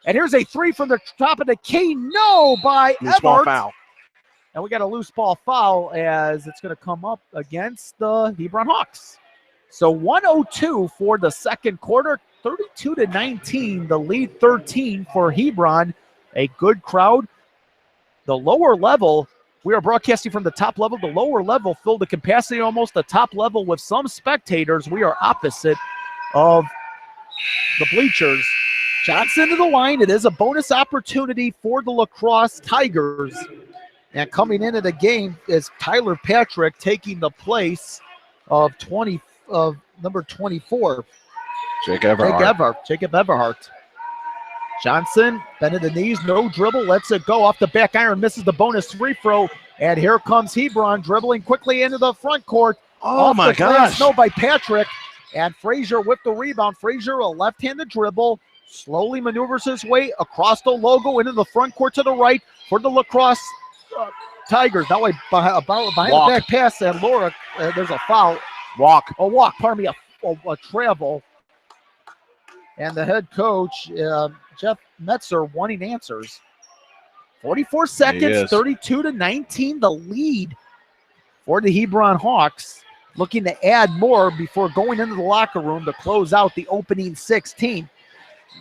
And here's a three from the top of the key. No, by Loose ball foul. And we got a loose ball foul as it's going to come up against the Hebron Hawks. So 102 for the second quarter, 32-19, the lead 13 for Hebron. A good crowd. The lower level, we are broadcasting from the top level. The lower level filled to capacity almost. The top level with some spectators. We are opposite of the bleachers. Johnson to the line. It is a bonus opportunity for the LaCrosse Tigers. And coming into the game is Tyler Patrick taking the place of number 24. Jacob Everhart. Johnson, bending the knees, no dribble, lets it go off the back iron, misses the bonus free throw. And here comes Hebron dribbling quickly into the front court. Oh my gosh. No, by Patrick. And Frazier with the rebound. Frazier, a left-handed dribble, slowly maneuvers his way across the logo into the front court to the right for the LaCrosse Tigers. Now behind the back pass, and Laura, there's a foul. Walk, pardon me, a travel. And the head coach, Jeff Metzer, wanting answers. 44 seconds, 32-19, the lead for the Hebron Hawks. Looking to add more before going into the locker room to close out the opening 16.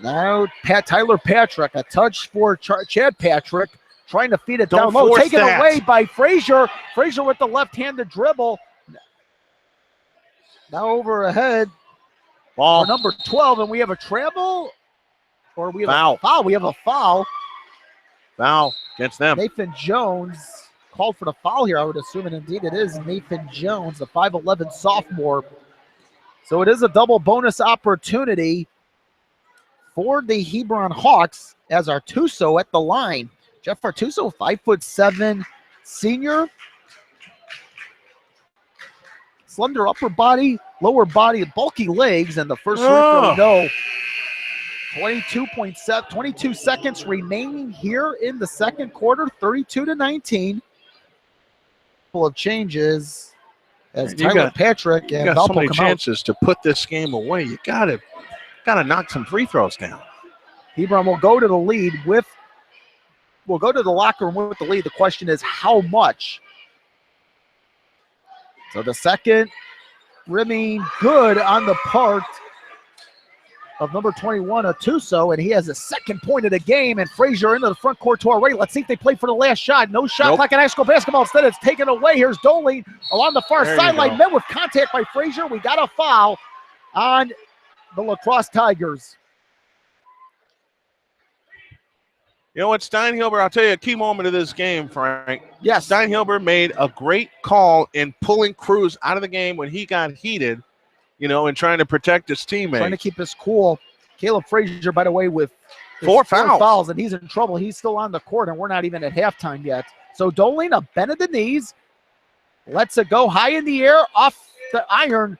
Now Tyler Patrick, a touch for Chad Patrick, trying to feed it down low. Taken away by Frazier. Frazier with the left-handed dribble. Now over ahead. Ball. Number 12, and we have a travel, or we have a foul. We have a foul. Foul against them. Nathan Jones called for the foul here, I would assume, and indeed it is Nathan Jones, the 5'11 sophomore. So it is a double bonus opportunity for the Hebron Hawks as Artuso at the line. Jeff Artuso, 5'7" senior. Slender upper body, lower body, bulky legs, and the first free throw, no. 22 seconds remaining here in the second quarter, 32-19. Couple of changes as Tyler Patrick and Valpo so many chances out to put this game away. You gotta knock some free throws down. Hebron will go to the lead we'll go to the locker room with the lead. The question is how much? So the second rimming good on the part of number 21, Atuso, and he has a second point of the game, and Frazier into the front court to our right. Let's see if they play for the last shot. No shot clock in high school basketball. Instead, it's taken away. Here's Doling along the far sideline. Met with contact by Frazier. We got a foul on the LaCrosse Tigers. You know what, Steinhilber, I'll tell you a key moment of this game, Frank. Yes. Steinhilber made a great call in pulling Cruz out of the game when he got heated, you know, and trying to protect his teammate. Trying to keep us cool. Caleb Frazier, by the way, with four fouls, and he's in trouble. He's still on the court, and we're not even at halftime yet. So Doling, a bend of the knees, lets it go high in the air, off the iron.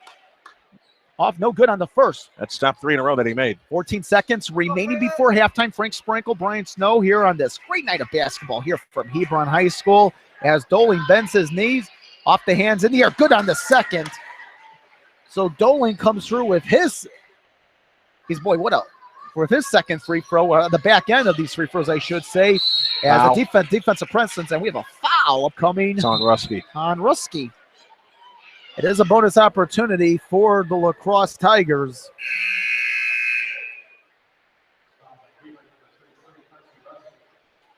Off, no good on the first. That's stop 3 in a row that he made. 14 seconds remaining before halftime. Frank Sprinkle, Brian Snow here on this great night of basketball here from Hebron High School as Doling bends his knees, off the hands in the air. Good on the second. So Doling comes through with his second free throw, the back end of these free throws, I should say, as a defensive presence, and we have a foul upcoming. It's on Ruski. It is a bonus opportunity for the LaCrosse Tigers.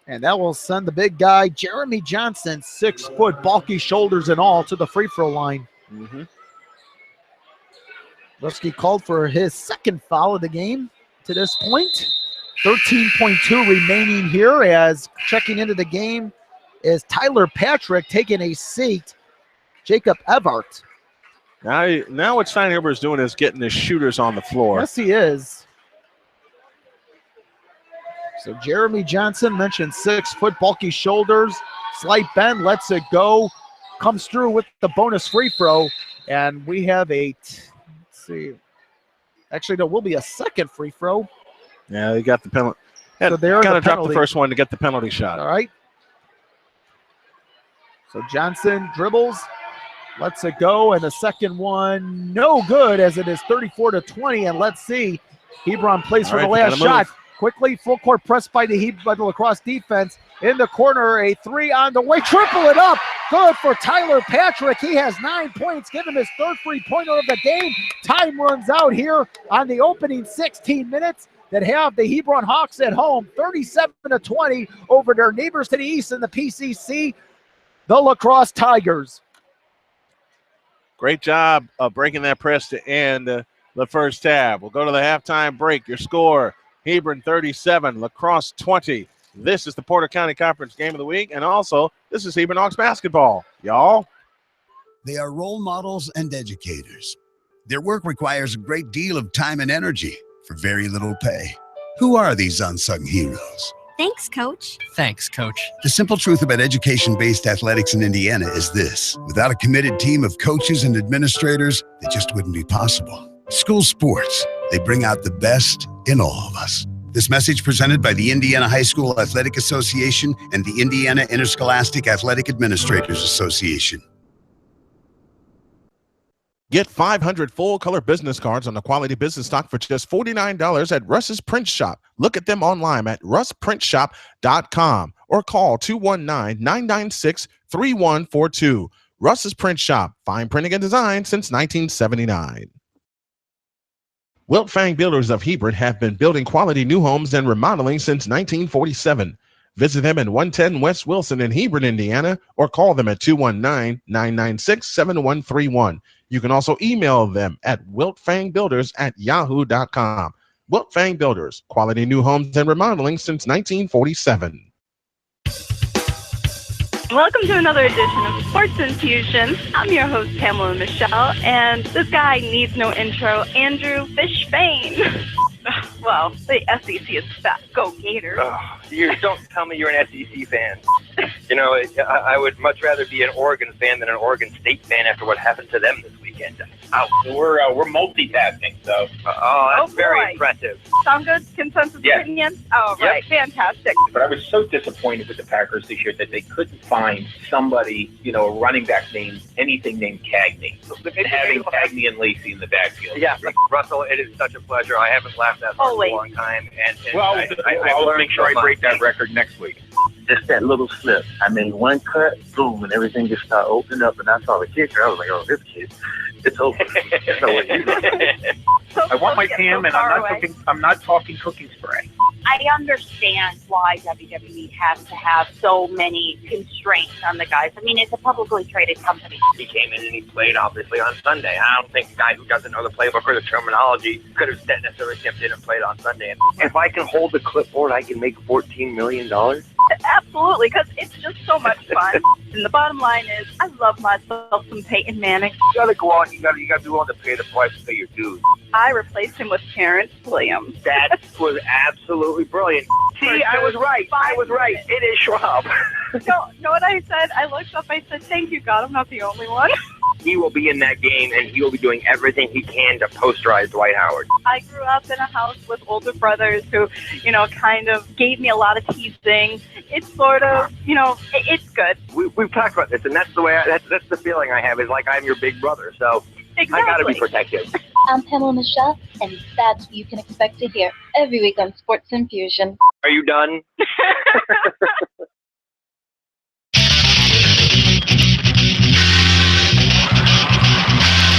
And that will send the big guy, Jeremy Johnson, 6 foot, bulky shoulders and all, to the free throw line. Mm-hmm. Ruski called for his second foul of the game to this point. 13.2 remaining here as checking into the game is Tyler Patrick taking a seat. Jacob Evart. Now what Steinhilber is doing is getting his shooters on the floor. Yes, he is. So Jeremy Johnson mentioned 6 foot, bulky shoulders, slight bend, lets it go, comes through with the bonus free throw, and we have let's see. Actually, there will be a second free throw. Yeah, they got the penalty. So they're kind of dropped the first one to get the penalty shot. All right. So Johnson dribbles, lets it go, and the second one no good as it is 34-20. And let's see, Hebron plays for the last shot. Quickly, full court press by the LaCrosse defense. In the corner, a 3 on the way. Triple it up. Good for Tyler Patrick. He has 9 points. Give him his third three-pointer of the game. Time runs out here on the opening 16 minutes that have the Hebron Hawks at home. 37-20 over their neighbors to the east in the PCC, the LaCrosse Tigers. Great job of breaking that press to end the first half. We'll go to the halftime break. Your score, Hebron 37, LaCrosse 20. This is the Porter County Conference Game of the Week, and also this is Hebron Hawks basketball. Y'all. They are role models and educators. Their work requires a great deal of time and energy for very little pay. Who are these unsung heroes? Thanks, Coach. Thanks, Coach. The simple truth about education-based athletics in Indiana is this: without a committed team of coaches and administrators, it just wouldn't be possible. School sports, they bring out the best in all of us. This message presented by the Indiana High School Athletic Association and the Indiana Interscholastic Athletic Administrators Association. Get 500 full-color business cards on the quality business stock for just $49 at Russ's Print Shop. Look at them online at russprintshop.com or call 219-996-3142. Russ's Print Shop, fine printing and design since 1979. Wilt Fang Builders of Hebron have been building quality new homes and remodeling since 1947. Visit them at 110 West Wilson in Hebron, Indiana, or call them at 219-996-7131. You can also email them at wiltfangbuilders@yahoo.com. Wilt Fang Builders, quality new homes and remodeling since 1947. Welcome to another edition of Sports Infusion. I'm your host, Pamela Michelle, and this guy needs no intro, Andrew Fishbane. Well, the SEC is fat. Go Gators. Don't tell me you're an SEC fan. You know, I would much rather be an Oregon fan than an Oregon State fan after what happened to them this weekend. We're multitasking, so. That's very impressive. Sound good? Consensus opinion? Oh, right. Yep. Fantastic. But I was so disappointed with the Packers this year that they couldn't find somebody, a running back named anything named Cagney. Having Cagney and Lacey in the backfield. Yeah, Russell, it is such a pleasure. I haven't laughed that hard in a long time. And I'll make sure I break that record next week. just that little slip. I made one cut, boom, and everything just started opening up, and I saw the kicker. I was like, oh, this kid, it's over. It's no way he's gonna I want my Pam, and I'm not talking cooking spray. I understand why WWE has to have so many constraints on the guys. I mean, it's a publicly traded company. He came in and he played, obviously, on Sunday. I don't think a guy who doesn't know the playbook or the terminology could have necessarily stepped in and played on Sunday. If I can hold the clipboard, I can make $14 million. Absolutely, because it's just so much fun. And the bottom line is, I love myself some Peyton Manning. You gotta go on. You gotta be willing to pay the price to pay your dues. I replaced him with Terrence Williams. That was absolutely brilliant. See, I was right. I was right. It is Schwab. Know what I said? I looked up. I said, "Thank you, God. I'm not the only one." He will be in that game, and he will be doing everything he can to posterize Dwight Howard. I grew up in a house with older brothers who, kind of gave me a lot of teasing. It's sort of, it's good. We've talked about this, and that's the way. That's the feeling I have. Is like I'm your big brother, so exactly. I got to be protected. I'm Pamela Michelle, and that's what you can expect to hear every week on Sports Infusion. Are you done?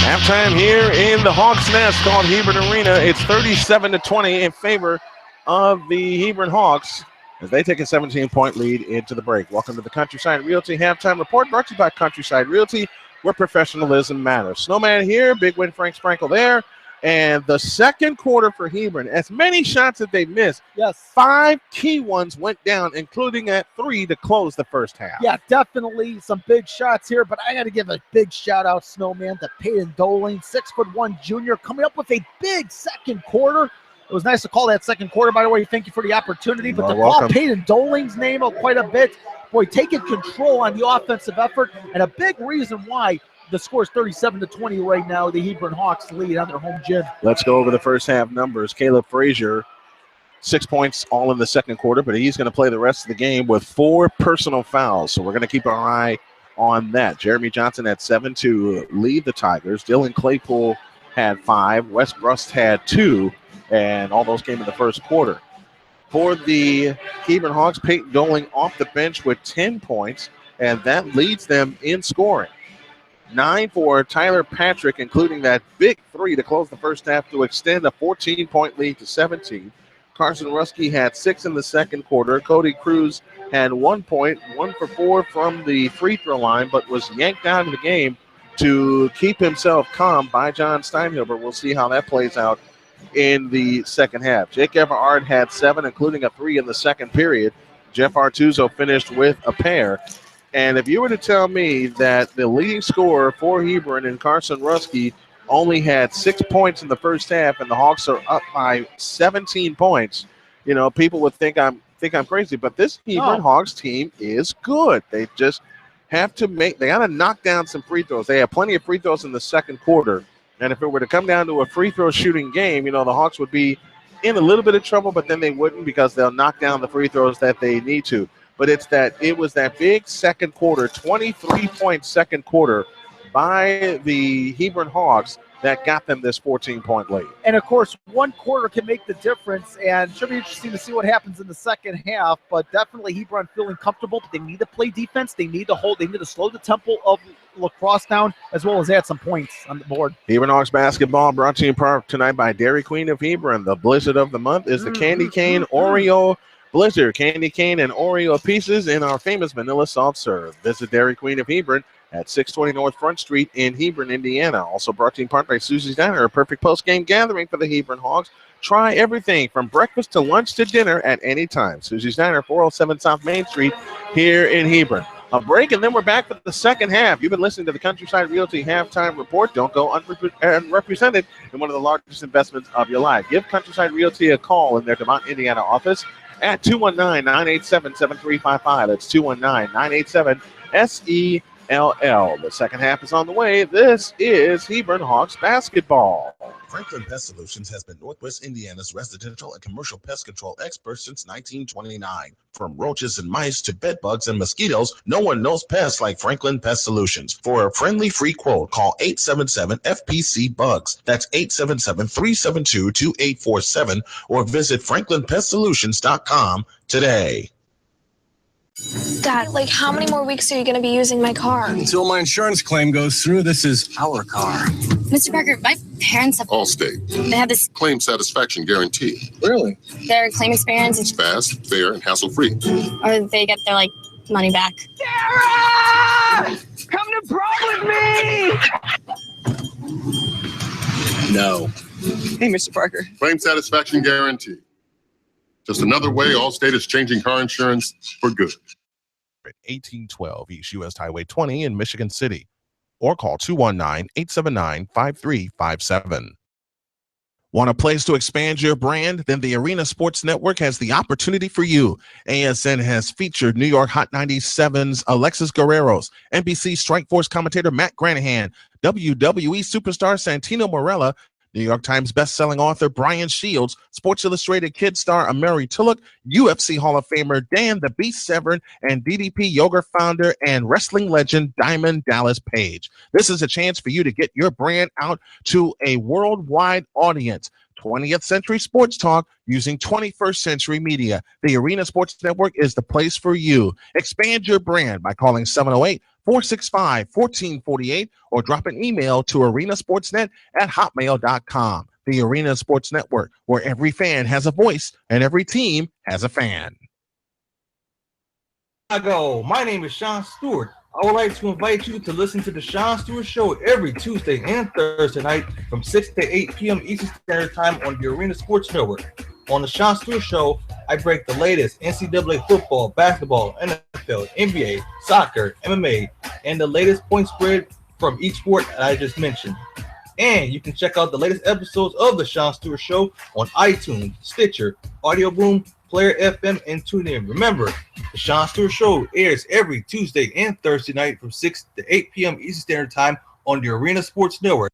Halftime here in the Hawks' Nest called Hebron Arena. It's 37-20 in favor of the Hebron Hawks as they take a 17-point lead into the break. Welcome to the Countryside Realty Halftime Report, brought to you by Countryside Realty, where professionalism matters. Snowman here, big win, Frank Sprankle there. And the second quarter for Hebron, as many shots as they missed, yes, 5 key ones went down, including at 3 to close the first half. Yeah, definitely some big shots here, but I got to give a big shout out, Snowman, to Peyton Doling, 6'1" junior, coming up with a big second quarter. It was nice to call that second quarter, by the way. Thank you for the opportunity. But to call Peyton Doling's name out quite a bit, boy, taking control on the offensive effort, and a big reason why the score is 37-20 right now. The Hebron Hawks lead on their home gym. Let's go over the first half numbers. Caleb Frazier, 6 points all in the second quarter, but he's going to play the rest of the game with 4 personal fouls. So we're going to keep our eye on that. Jeremy Johnson had 7 to lead the Tigers. Dylan Claypool had 5. Wes Brust had 2, and all those came in the first quarter. For the Hebron Hawks, Peyton Doling off the bench with 10 points, and that leads them in scoring. 9 for Tyler Patrick, including that big 3 to close the first half to extend a 14-point lead to 17. Carson Ruski had 6 in the second quarter. Cody Cruz had 1 point, 1 for 4 from the free throw line, but was yanked out of the game to keep himself calm by John Steinhilber. We'll see how that plays out in the second half. Jake Everard had 7, including a 3 in the second period. Jeff Artuzo finished with a pair. And if you were to tell me that the leading scorer for Hebron and Carson Ruski only had 6 points in the first half and the Hawks are up by 17 points, people would think I'm crazy. But this Hebron Hawks team is good. They just have to they got to knock down some free throws. They have plenty of free throws in the second quarter. And if it were to come down to a free throw shooting game, the Hawks would be in a little bit of trouble, but then they wouldn't because they'll knock down the free throws that they need to. But it was that big second quarter, 23-point second quarter by the Hebron Hawks that got them this 14-point lead. And, of course, one quarter can make the difference, and should be interesting to see what happens in the second half. But definitely Hebron feeling comfortable, but they need to play defense. They need to hold. They need to slow the tempo of LaCrosse down, as well as add some points on the board. Hebron Hawks basketball brought to you in part tonight by Dairy Queen of Hebron. The blizzard of the month is the Candy Cane Oreo Blizzard, candy cane, and Oreo pieces in our famous vanilla soft serve. Visit Dairy Queen of Hebron at 620 North Front Street in Hebron, Indiana. Also brought to you in part by Susie's Diner, a perfect post-game gathering for the Hebron Hawks. Try everything from breakfast to lunch to dinner at any time. Susie's Diner, 407 South Main Street here in Hebron. A break, and then we're back for the second half. You've been listening to the Countryside Realty Halftime Report. Don't go unrepresented in one of the largest investments of your life. Give Countryside Realty a call in their DeMont, Indiana office at 219-987-7355. That's 219-987-SELL. The second half is on the way. This is Hebron Hawks basketball. Franklin Pest Solutions has been Northwest Indiana's residential and commercial pest control expert since 1929. From roaches and mice to bed bugs and mosquitoes, no one knows pests like Franklin Pest Solutions. For a friendly free quote, call 877-FPC-BUGS. That's 877-372-2847 or visit franklinpestsolutions.com today. Dad, like, how many more weeks are you going to be using my car? Until my insurance claim goes through. This is our car. Mr. Parker, my parents have Allstate. They have this Claim satisfaction guarantee. Really? their claim experience, It's fast, fair, and hassle-free. or they get their like money back. Sarah! Come to prom with me! No. Hey, Mr. Parker. Claim satisfaction guarantee. Just another way Allstate is changing car insurance for good. 1812 East US Highway 20 in Michigan City, or call 219-879-5357. Want a place to expand your brand? Then the Arena Sports Network has the opportunity for you. ASN has featured New York Hot 97's Alexis Guerreros, NBC Strikeforce commentator Matt Granahan, WWE superstar Santino Marella, New York Times bestselling author Brian Shields, Sports Illustrated kid star Amari Tulloch, UFC Hall of Famer Dan the Beast Severn, and DDP Yoga founder and wrestling legend Diamond Dallas Page. This is a chance for you to get your brand out to a worldwide audience. 20th century sports talk using 21st century media. The Arena Sports Network is the place for you. Expand your brand by calling 708-465-1448 or drop an email to arenasportsnet@hotmail.com. The Arena Sports Network, where every fan has a voice and every team has a fan. My name is Sean Stewart. I would like to invite you to listen to the Sean Stewart Show every Tuesday and Thursday night from 6 to 8 p.m. Eastern Standard Time on the Arena Sports Network. On the Sean Stewart Show, I break the latest NCAA football, basketball, NFL, NBA, soccer, MMA, and the latest point spread from each sport that I just mentioned. And you can check out the latest episodes of the Sean Stewart Show on iTunes, Stitcher, Audio Boom, Player FM, and TuneIn. Remember, the Sean Stewart Show airs every Tuesday and Thursday night from 6 to 8 p.m. Eastern Standard Time on the Arena Sports Network.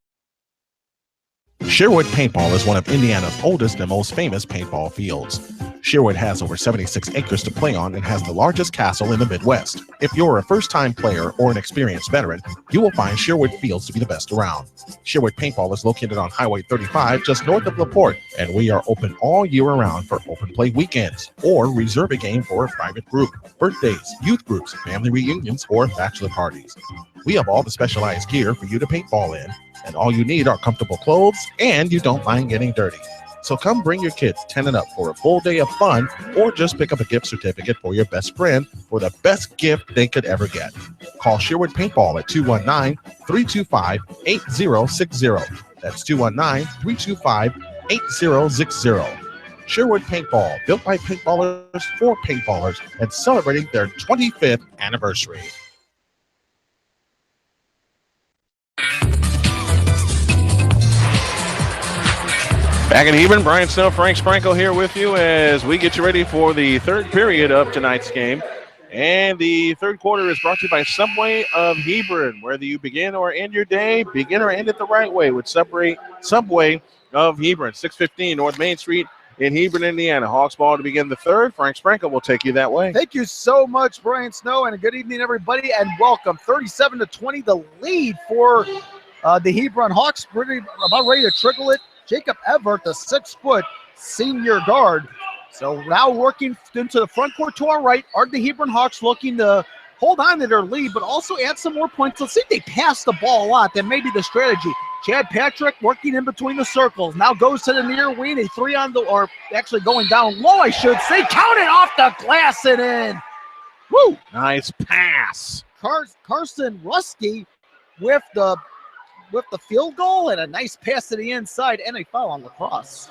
Sherwood Paintball is one of Indiana's oldest and most famous paintball fields. Sherwood has over 76 acres to play on and has the largest castle in the Midwest. If you're a first-time player or an experienced veteran, you will find Sherwood Fields to be the best around. Sherwood Paintball is located on Highway 35 just north of LaPorte, and we are open all year around for open play weekends or reserve a game for a private group, birthdays, youth groups, family reunions, or bachelor parties. We have all the specialized gear for you to paintball in, and all you need are comfortable clothes and you don't mind getting dirty. So come bring your kids 10 and up for a full day of fun, or just pick up a gift certificate for your best friend for the best gift they could ever get. Call Sherwood Paintball at 219-325-8060. That's 219-325-8060. Sherwood Paintball, built by paintballers for paintballers, and celebrating their 25th anniversary. Back in Hebron, Brian Snow, Frank Sprinkle here with you as we get you ready for the third period of tonight's game. And the third quarter is brought to you by Subway of Hebron. Whether you begin or end your day, begin or end it the right way with Subway of Hebron, 615 North Main Street in Hebron, Indiana. Hawks ball to begin the third. Frank Sprinkle will take you that way. Thank you so much, Brian Snow, and a good evening, everybody, and welcome. 37-20, the lead for the Hebron Hawks. About ready to trickle it. Jacob Everett, the 6-foot senior guard. So now working into the front court to our right are the Hebron Hawks, looking to hold on to their lead, but also add some more points. Let's see if they pass the ball a lot. That may be the strategy. Chad Patrick working in between the circles. Now goes to the near wing. A three on the, or actually going down low, I should say. Count it off the glass and in. Woo! Nice pass. Carson Rusky with the field goal and a nice pass to the inside and a foul on LaCrosse.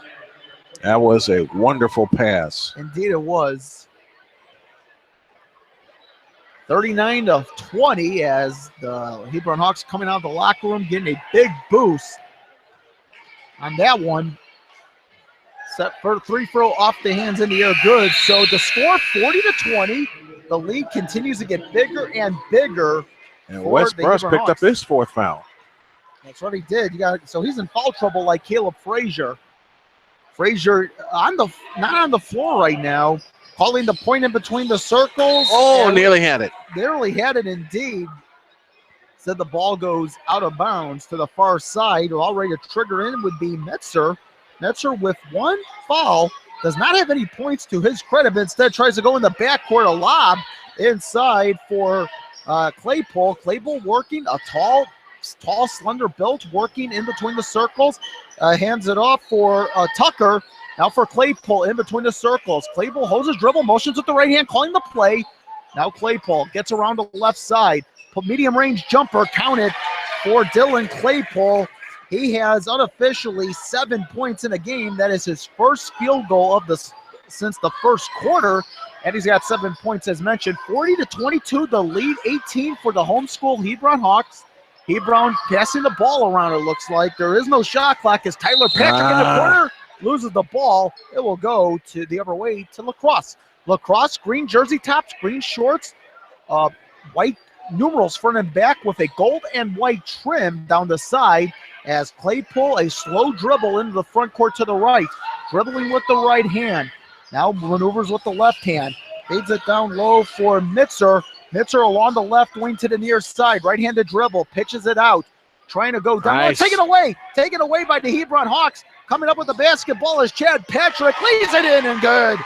That was a wonderful pass. Indeed it was. 39-20 as the Hebron Hawks coming out of the locker room, getting a big boost on that one. Set for free throw off the hands in the air, good. So the score 40-20. The lead continues to get bigger and bigger. And Wes Bruss picked up his fourth foul. That's what he did. So he's in foul trouble like Caleb Frazier. Frazier not on the floor right now. Calling the point in between the circles. Oh, nearly had it. Nearly had it indeed. Said the ball goes out of bounds to the far side. Already to trigger in would be Metzer. Metzer with one foul. Does not have any points to his credit, but instead tries to go in the backcourt, a lob, inside for Claypool. Claypool working, a tall, slender build, working in between the circles. Hands it off for Tucker. Now for Claypool in between the circles. Claypool holds his dribble, motions with the right hand, calling the play. Now Claypool gets around the left side. Medium range jumper counted for Dylan Claypool. He has unofficially 7 points in a game. That is his first field goal since the first quarter. And he's got 7 points as mentioned. 40-22, the lead, 18 for the homeschool Hebron Hawks. Hebron passing the ball around, it looks like. There is no shot clock as Tyler Patrick in the corner loses the ball. It will go to the other way to LaCrosse. LaCrosse, green jersey tops, green shorts, white numerals front and back with a gold and white trim down the side as Claypool, a slow dribble into the front court to the right. Dribbling with the right hand. Now maneuvers with the left hand. Fades it down low for Mitzer. Mitzer along the left wing to the near side. Right-handed dribble. Pitches it out. Trying to go down. Nice. Taken away. Taken away by the Hebron Hawks. Coming up with the basketball is Chad Patrick. Leads it in and good.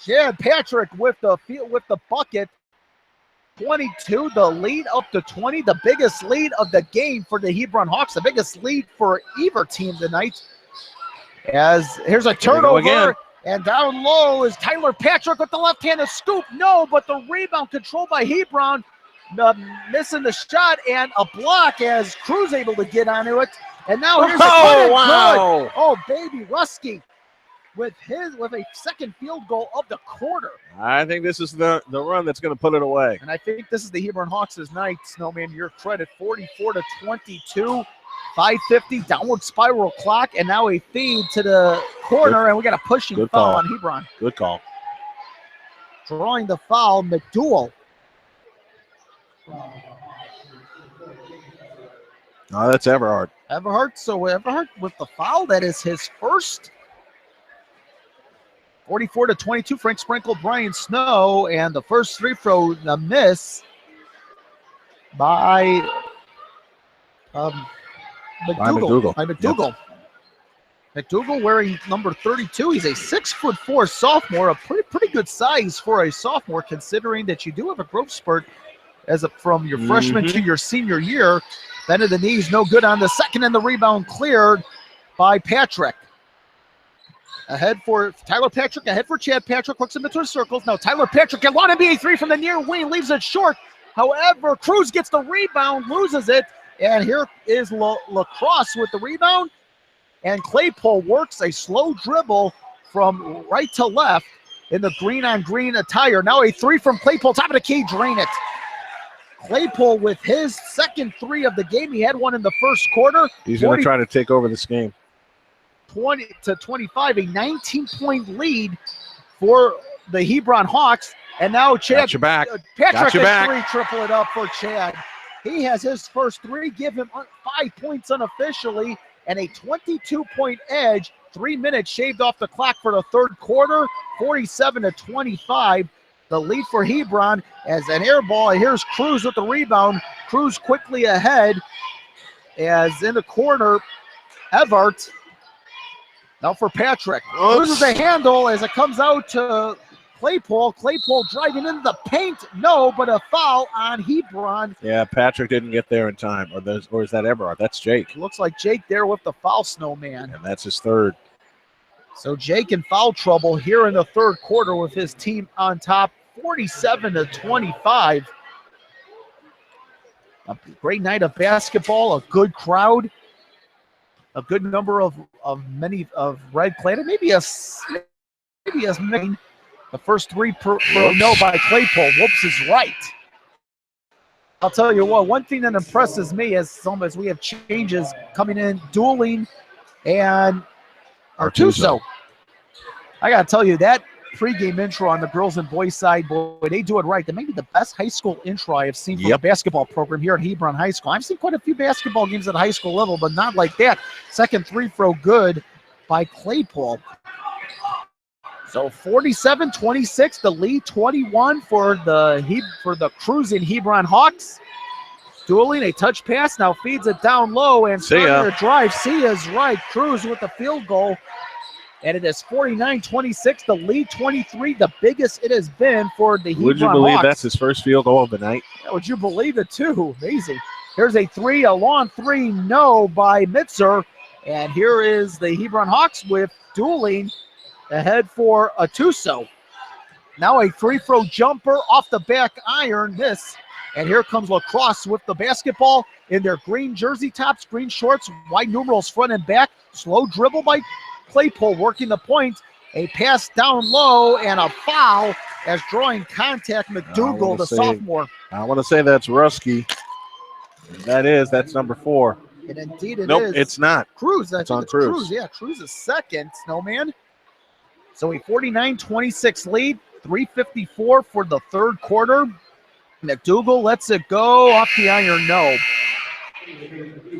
Chad Patrick with the bucket. 22, the lead up to 20, the biggest lead of the game for the Hebron Hawks, the biggest lead for either team tonight. As here's a turnover, and down low is Tyler Patrick with the left-handed scoop. No, but the rebound controlled by Hebron, missing the shot, and a block as Cruz able to get onto it. And now here's a good. Oh, baby, Rusky with a second field goal of the quarter. I think this is the run that's going to put it away. And I think this is the Hebron Hawks' night, Snowman. Your credit, 44-22, 5:50, downward spiral clock, and now a feed to the corner, and we got a pushing foul on Hebron. Good call. Drawing the foul, McDougal. Oh, that's Everhart. Everhart with the foul. That is his first. 44-22, Frank Sprinkle, Brian Snow, and the first free throw, the miss by McDougal. Yep. McDougal wearing number 32. He's a 6'4" sophomore, a pretty good size for a sophomore, considering that you do have a growth spurt from your freshman to your senior year. Bend of the knees, no good on the second, and the rebound cleared by Patrick. Ahead for Tyler Patrick, ahead for Chad Patrick, hooks him into the circles. Now Tyler Patrick can want to be a three from the near wing, leaves it short. However, Cruz gets the rebound, loses it, and here is LaCrosse with the rebound. And Claypool works a slow dribble from right to left in the green-on-green attire. Now a three from Claypool, top of the key, drain it. Claypool with his second three of the game. He had one in the first quarter. He's going to try to take over this game. 20-25, a 19-point lead for the Hebron Hawks. And now Chad Patrick has three, triple it up for Chad. He has his first three, give him 5 points unofficially, and a 22-point edge. 3 minutes shaved off the clock for the third quarter, 47-25. The lead for Hebron as an air ball. Here's Cruz with the rebound. Cruz quickly ahead as in the corner, Everhart. Now for Patrick. Loses the handle as it comes out to Claypool. Claypool driving into the paint. No, but a foul on Hebron. Yeah, Patrick didn't get there in time. Or is that Everhart? That's Jake. Looks like Jake there with the foul, Snowman. And that's his third. So Jake in foul trouble here in the third quarter with his team on top, 47-25. A great night of basketball, a good crowd, a good number of red clad, maybe a many. The first three no by Claypool. Whoops is right. I'll tell you what, one thing that impresses me as we have changes coming in, Dueling and Artuso. I got to tell you, that pregame intro on the girls and boys side, boy, they do it right. They may be the best high school intro I have seen from the basketball program here at Hebron High School. I've seen quite a few basketball games at high school level, but not like that. Second free throw good by Claypool. So 47-26, the lead, 21 for the cruising Hebron Hawks. Dueling a touch pass, now feeds it down low and starting to drive. Sia's right. Cruz with the field goal. And it is 49-26, the lead 23, the biggest it has been for the Hebron Would you believe Hawks. that's his first field goal of the night? Yeah, would you believe it too? Amazing. Here's a long three, no by Mitzer. And here is the Hebron Hawks with dueling ahead for Atuso. Now a free throw jumper off the back iron, miss. And here comes LaCrosse with the basketball in their green jersey tops, green shorts, white numerals front and back. Slow dribble by Claypool working the point. A pass down low and a foul as drawing contact McDougal, the sophomore. I want to say that's Rusky. That's number 4. And indeed it is. Nope, it's not. Cruz. It's on Cruz. Yeah, Cruz is second, Snowman. So a 49-26 lead, 3:54 for the third quarter. McDougal lets it go off the iron, no.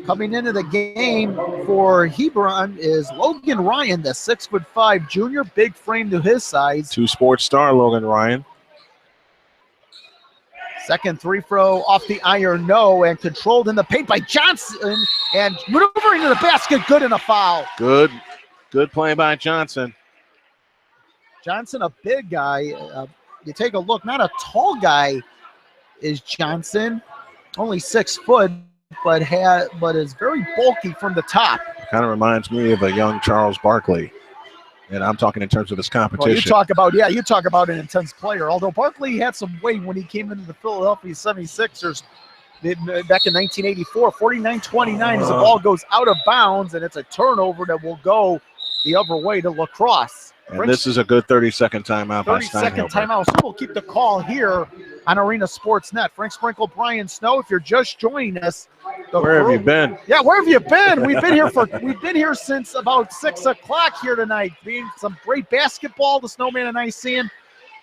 Coming into the game for Hebron is Logan Ryan, the 6'5" junior, big frame to his size. 2-sport star Logan Ryan. Second free throw off the iron, no, and controlled in the paint by Johnson, and maneuvering to the basket, good and a foul. Good play by Johnson. Johnson, a big guy. You take a look, not a tall guy is Johnson, only 6 foot, but is very bulky from the top. Kind of reminds me of a young Charles Barkley. And I'm talking in terms of his competition. Well, you talk about an intense player. Although Barkley had some weight when he came into the Philadelphia 76ers back in 1984, 49-29 as the ball goes out of bounds, and it's a turnover that will go the other way to LaCrosse. And this is a good 30-second timeout by 30-second timeout. So we'll keep the call here on Arena Sports Net. Frank Sprinkle, Brian Snow, if you're just joining us. Where have you been? Yeah, where have you been? We've been here since about 6 o'clock here tonight. Being some great basketball, the Snowman and I seeing.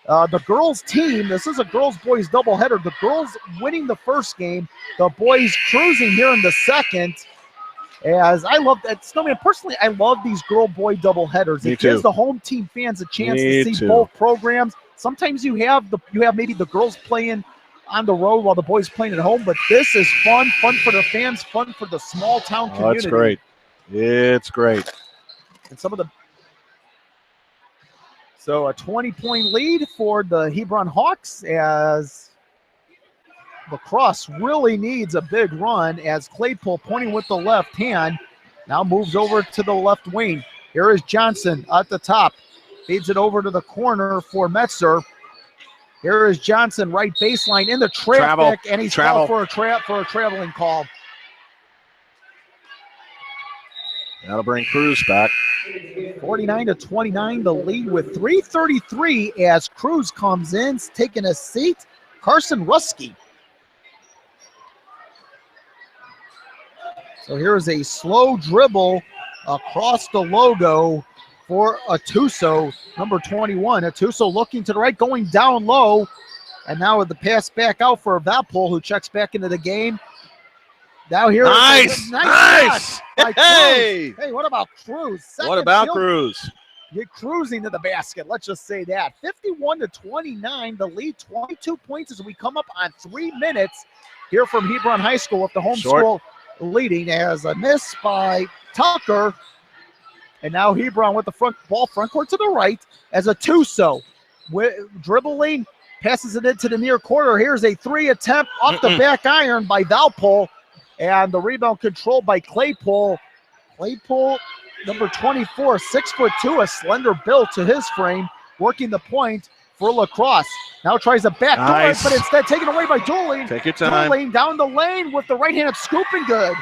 The girls team, this is a girls-boys doubleheader. The girls winning the first game, the boys cruising here in the second. As I love that, Snowman, personally, I love these girl-boy doubleheaders. It gives the home team fans a chance to see both programs. Sometimes you have maybe the girls playing on the road while the boys playing at home, but this is fun for the fans, fun for the small town community. It's great. It's great. And so a 20-point lead for the Hebron Hawks as LaCrosse really needs a big run as Claypool pointing with the left hand now moves over to the left wing. Here is Johnson at the top. Feeds it over to the corner for Metzer. Here is Johnson, right baseline in the traffic, and he's called for a traveling call. That'll bring Cruz back. 49-29, the lead with 3:33 as Cruz comes in, taking a seat. Carson Rusky. So here is a slow dribble across the logo for Atuso, number 21. Atuso looking to the right, going down low. And now with the pass back out for Valpol, who checks back into the game. Now here nice shot by hey! Cruz. Hey, what about Cruz? What about Cruz? You're cruising to the basket. Let's just say that. 51-29, the lead, 22 points as we come up on 3 minutes here from Hebron High School with the home school leading as a miss by Tucker. And now Hebron with the front court to the right as Atuso dribbling, passes it into the near corner. Here's a 3 attempt off the back iron by Valpol, and the rebound controlled by Claypool. Claypool, number 24, 6'2", a slender build to his frame, working the point for LaCrosse. Now tries a backdoor, but instead taken away by Dooling. Take your time. Dooling down the lane with the right-handed scoop and good.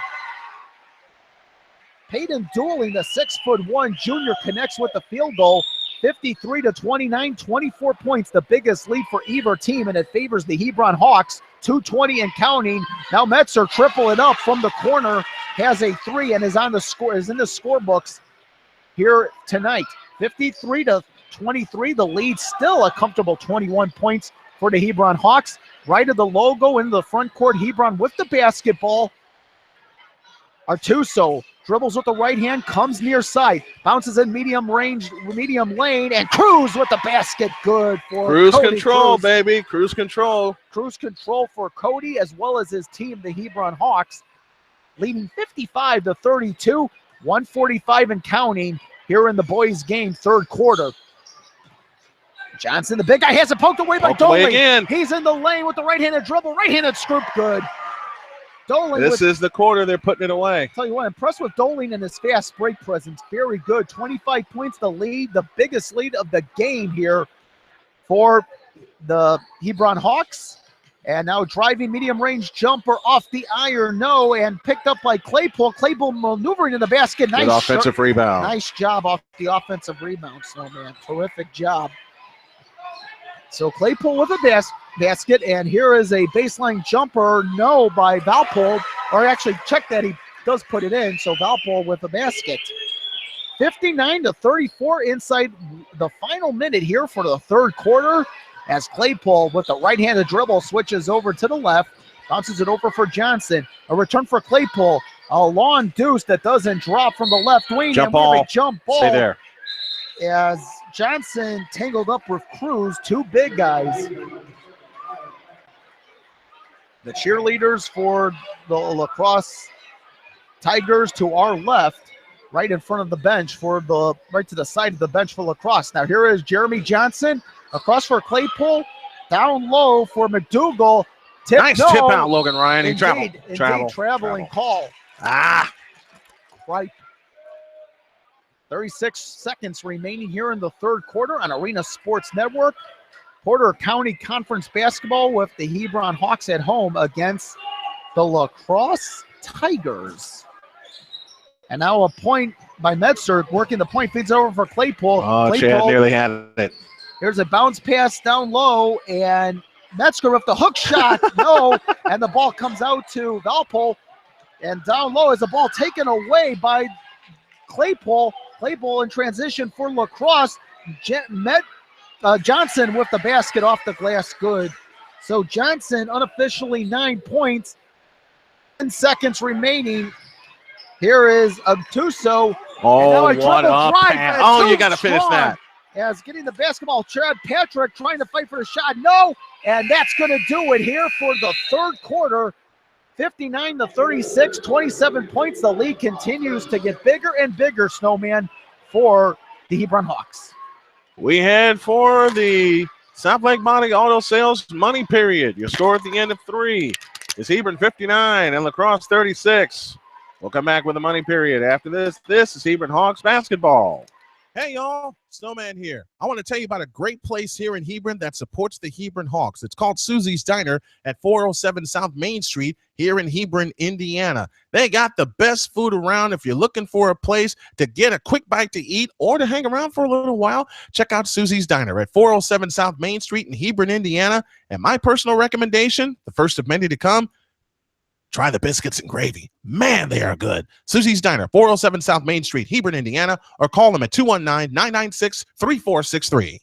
Peyton Dooling, the 6'1" junior, connects with the field goal. 53-29, 24 points, the biggest lead for either team, and it favors the Hebron Hawks. 2:20 and counting. Now Metzer triple it up from the corner, has a 3 and is in the scorebooks here tonight. 53-23, the lead, still a comfortable 21 points for the Hebron Hawks. Right of the logo into the front court, Hebron with the basketball. Artuso dribbles with the right hand, comes near side, bounces in medium lane, and Cruz with the basket. Good for Cruz Cody control, Cruz. baby. Cruz control. Cruz control for Cody as well as his team, the Hebron Hawks, leading 55-32, 145 and counting here in the boys' game, third quarter. Johnson, the big guy, has it poked away by Poked away Doling. again. He's in the lane with the right-handed dribble, right-handed scoop, good. Doling This is the quarter they're putting it away. Tell you what, impressed with Doling and his fast break presence. Very good. 25 points, the lead, the biggest lead of the game here for the Hebron Hawks. And now driving medium range jumper off the iron, no, and picked up by Claypool. Claypool maneuvering in the basket. Good offensive rebound. Nice job off the offensive rebound, Snowman. Terrific job. So Claypool with a basket, and here is a baseline jumper, no, by Valpole. Or actually, check that, he does put it in, so Valpole with a basket. 59-34 inside the final minute here for the third quarter, as Claypool with the right-handed dribble switches over to the left, bounces it over for Johnson. A return for Claypool, a long deuce that doesn't drop from the left wing. Jump ball. Jump ball. Stay there. As Johnson tangled up with Cruz, two big guys. The cheerleaders for the LaCrosse Tigers to our left, right in front of the bench right to the side of the bench for LaCrosse. Now here is Jeremy Johnson across for Claypool, down low for McDougal. Nice tip out, Logan Ryan. He Indeed, traveled. traveling call. Right. 36 seconds remaining here in the third quarter on Arena Sports Network. Porter County Conference basketball with the Hebron Hawks at home against the LaCrosse Tigers. And now a point by Metzger, working the point, feeds over for Claypool. Oh, Chad nearly had it. Here's a bounce pass down low, and Metzger with the hook shot, no, and the ball comes out to Valpole. And down low is the ball taken away by Claypool. Claypool in transition for LaCrosse. Johnson with the basket off the glass, good. So Johnson unofficially 9 points. 10 seconds remaining. Here is Obtuso. Oh, what a pass. Oh, you got to finish that. As getting the basketball, Chad Patrick trying to fight for the shot. No, and that's going to do it here for the third quarter. 59-36, 27 points. The lead continues to get bigger and bigger, Snowman, for the Hebron Hawks. We head for the South Lake Body Auto Sales money period. Your score at the end of 3 is Hebron 59 and LaCrosse 36. We'll come back with the money period. After this is Hebron Hawks basketball. Hey, y'all. Snowman here. I want to tell you about a great place here in Hebron that supports the Hebron Hawks. It's called Susie's Diner at 407 South Main Street here in Hebron, Indiana. They got the best food around. If you're looking for a place to get a quick bite to eat or to hang around for a little while, check out Susie's Diner at 407 South Main Street in Hebron, Indiana. And my personal recommendation, the first of many to come, try the biscuits and gravy. Man, they are good. Susie's Diner, 407 South Main Street, Hebron, Indiana, or call them at 219-996-3463.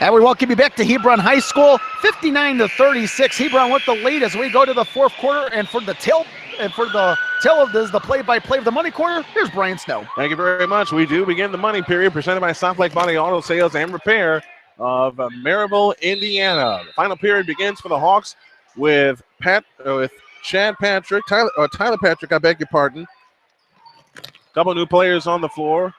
And we welcome you back to Hebron High School, 59-36. Hebron with the lead as we go to the fourth quarter. And for the tail of this, the play-by-play of the money quarter, here's Brian Snow. Thank you very much. We do begin the money period presented by South Lake Body Auto Sales and Repair of Maryville, Indiana. The final period begins for the Hawks with Chad Patrick, Tyler Patrick, I beg your pardon. Couple new players on the floor.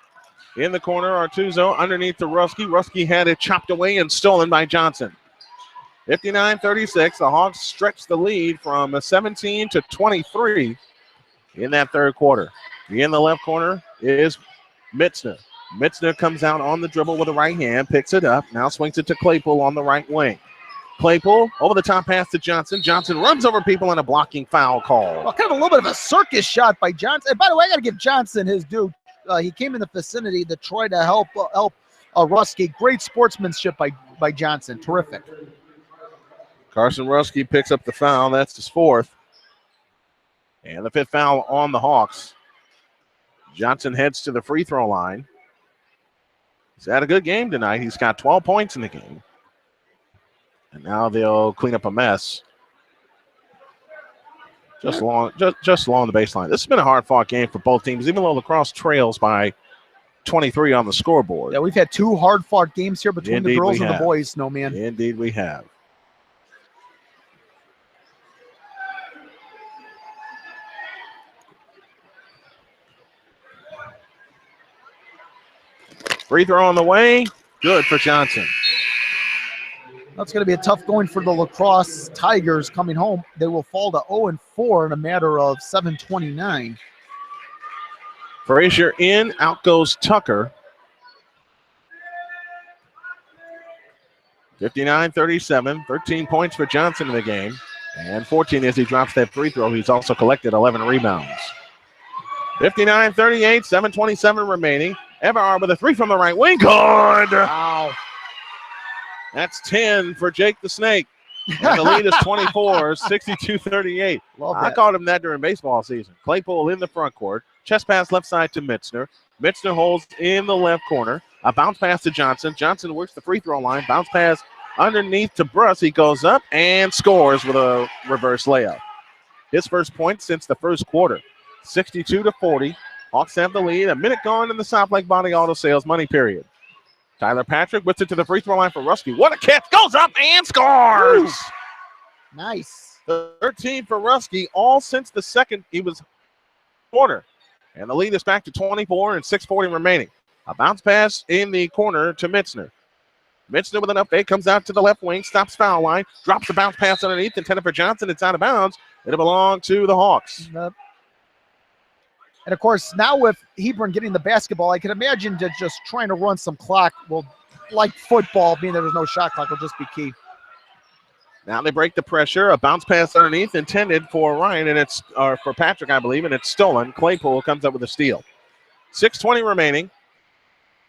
In the corner, Artuzo underneath to Rusky. Rusky had it chopped away and stolen by Johnson. 59-36, the Hawks stretch the lead from 17 to 23 in that third quarter. In the left corner is Mitzner. Mitzner comes out on the dribble with the right hand, picks it up, now swings it to Claypool on the right wing. Claypool over the top pass to Johnson. Johnson runs over people and a blocking foul call. Well, kind of a little bit of a circus shot by Johnson. And by the way, I got to give Johnson his due. He came in the vicinity to try to help Rusky. Great sportsmanship by Johnson. Terrific. Carson Rusky picks up the foul. That's his fourth. And the fifth foul on the Hawks. Johnson heads to the free throw line. He's had a good game tonight. He's got 12 points in the game. And now they'll clean up a mess. Just along the baseline. This has been a hard-fought game for both teams, even though LaCrosse trails by 23 on the scoreboard. Yeah, we've had two hard-fought games here between the girls and the boys, Snowman. Indeed we have. Free throw on the way. Good for Johnson. That's going to be a tough going for the LaCrosse Tigers coming home. They will fall to 0-4 in a matter of 7:29. Frazier in, out goes Tucker. 59-37, 13 points for Johnson in the game, and 14 as he drops that free throw. He's also collected 11 rebounds. 59-38, 7:27 remaining. Everard with a three from the right wing. Good! Wow. That's 10 for Jake the Snake. And the lead is 24, 62-38. I called him that during baseball season. Claypool in the front court. Chest pass left side to Mitzner. Mitzner holds in the left corner. A bounce pass to Johnson. Johnson works the free throw line. Bounce pass underneath to Bruss. He goes up and scores with a reverse layup. His first point since the first quarter. 62-40. Hawks have the lead. A minute gone in the South Lake Body Auto Sales money period. Tyler Patrick whips it to the free throw line for Rusky. What a catch. Goes up and scores. Woo. Nice. 13 for Rusky, all since the second he was quarter. And the lead is back to 24 and 6:40 remaining. A bounce pass in the corner to Mitzner. Mitzner with an up fake, comes out to the left wing, stops foul line, drops the bounce pass underneath, intended for Johnson. It's out of bounds. It'll belong to the Hawks. And, of course, now with Hebron getting the basketball, I can imagine that just trying to run some clock will, like football, being that there's no shot clock, will just be key. Now they break the pressure. A bounce pass underneath intended for Ryan, and it's for Patrick, I believe, and it's stolen. Claypool comes up with a steal. 6:20 remaining.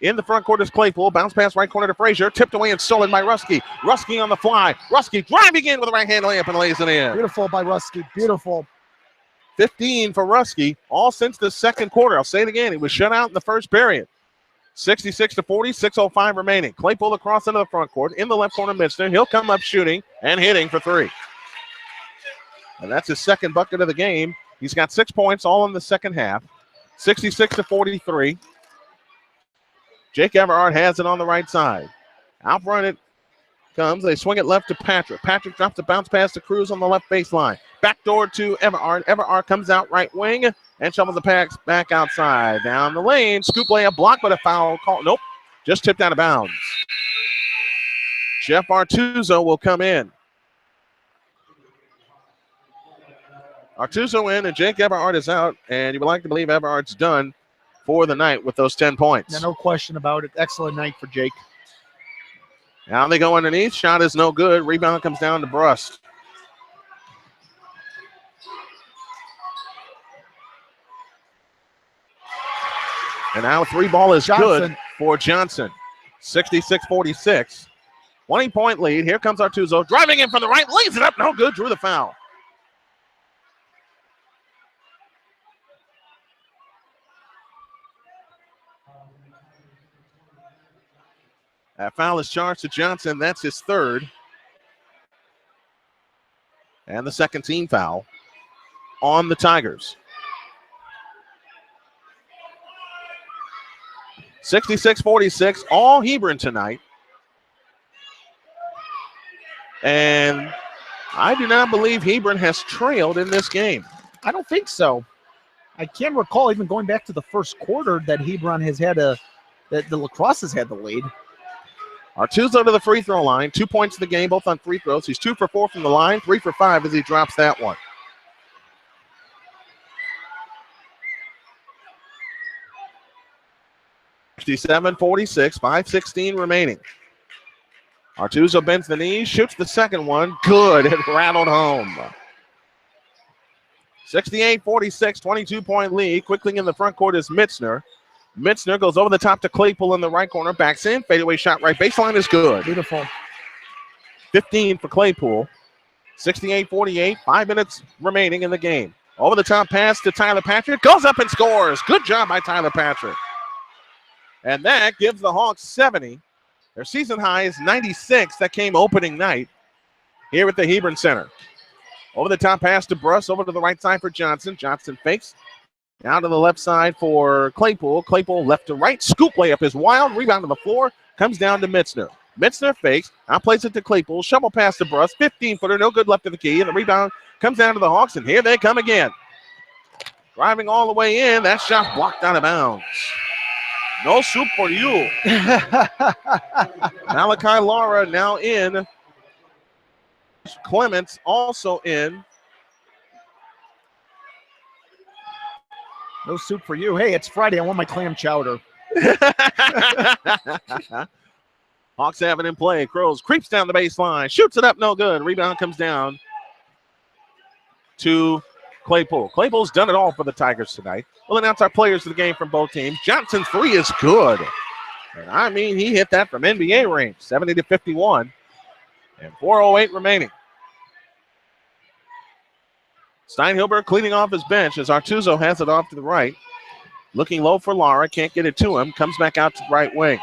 In the front court is Claypool. Bounce pass right corner to Frazier. Tipped away and stolen by Rusky. Rusky on the fly. Rusky driving in with a right-hand layup and lays it in. Beautiful by Rusky. Beautiful. 15 for Rusky, all since the second quarter. I'll say it again. He was shut out in the first period. 66-40, 6:05 remaining. Claypool across into the front court. In the left corner, Mitzner. He'll come up shooting and hitting for three. And that's his second bucket of the game. He's got 6 points all in the second half. 66-43. Jake Everard has it on the right side. Out front it comes. They swing it left to Patrick. Patrick drops the bounce pass to Cruz on the left baseline. Backdoor to Everard. Everard comes out right wing and shovels the pass back outside. Down the lane. Scoop layup blocked, but a foul call. Nope. Just tipped out of bounds. Jeff Artuso will come in. Artuso in and Jake Everard is out. And you would like to believe Everard's done for the night with those 10 points. Yeah, no question about it. Excellent night for Jake. Now they go underneath. Shot is no good. Rebound comes down to Brust. And now three ball is good for Johnson. 66-46. 20-point lead. Here comes Artuso. Driving in from the right. Lays it up. No good. Drew the foul. That foul is charged to Johnson. That's his third. And the second team foul on the Tigers. 66-46, all Hebron tonight. And I do not believe Hebron has trailed in this game. I don't think so. I can't recall even going back to the first quarter that Hebron has had that the LaCrosse has had the lead. Artuso to the free throw line. 2 points in the game, both on free throws. He's 2 for 4 from the line, 3 for 5 as he drops that one. $67-46, 5:16 remaining. Artuso bends the knees, shoots the second one. Good, it rattled home. 68-46, 22-point lead. Quickly in the front court is Mitzner. Mitzner goes over the top to Claypool in the right corner, backs in, fadeaway shot right baseline is good. Beautiful. 15 for Claypool. 68-48, 5 minutes remaining in the game. Over the top pass to Tyler Patrick, goes up and scores. Good job by Tyler Patrick. And that gives the Hawks 70. Their season high is 96. That came opening night here at the Hebron Center. Over the top pass to Bruss, over to the right side for Johnson. Johnson fakes. Down to the left side for Claypool. Claypool left to right. Scoop layup is wild. Rebound to the floor. Comes down to Mitzner. Mitzner fakes. Now plays it to Claypool. Shovel pass to Bruss. 15-footer. No good left of the key. And the rebound comes down to the Hawks. And here they come again. Driving all the way in. That shot blocked out of bounds. No soup for you. Malachi Lara now in. Clements also in. No soup for you. Hey, it's Friday. I want my clam chowder. Hawks have it in play. Crows creeps down the baseline, shoots it up, no good. Rebound comes down to Claypool. Claypool's done it all for the Tigers tonight. We'll announce our players of the game from both teams. Johnson's three is good. And I mean, he hit that from NBA range, 70-51, and 4:08 remaining. Steinhilber cleaning off his bench as Artuzo has it off to the right. Looking low for Lara, can't get it to him, comes back out to the right wing.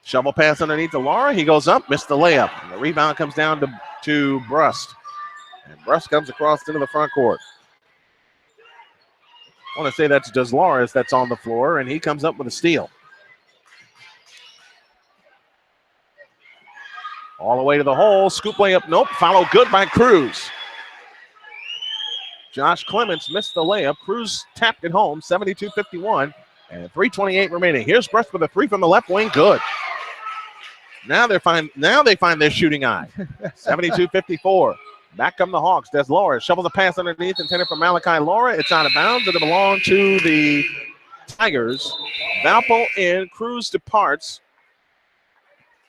Shovel pass underneath to Lara. He goes up, missed the layup. And the rebound comes down to Brust. And Brust comes across into the front court. I want to say that's Deslaris that's on the floor, and he comes up with a steal. All the way to the hole. Scoop layup. Nope. Follow good by Cruz. Josh Clements missed the layup. Cruz tapped it home. 72-51. And 3:28 remaining. Here's Brust with a three from the left wing. Good. Now they find their shooting eye. 72-54. Back come the Hawks. Deslaris shovels a pass underneath, intended for Malachi Lara. It's out of bounds. It'll belong to the Tigers. Valpo in. Cruz departs.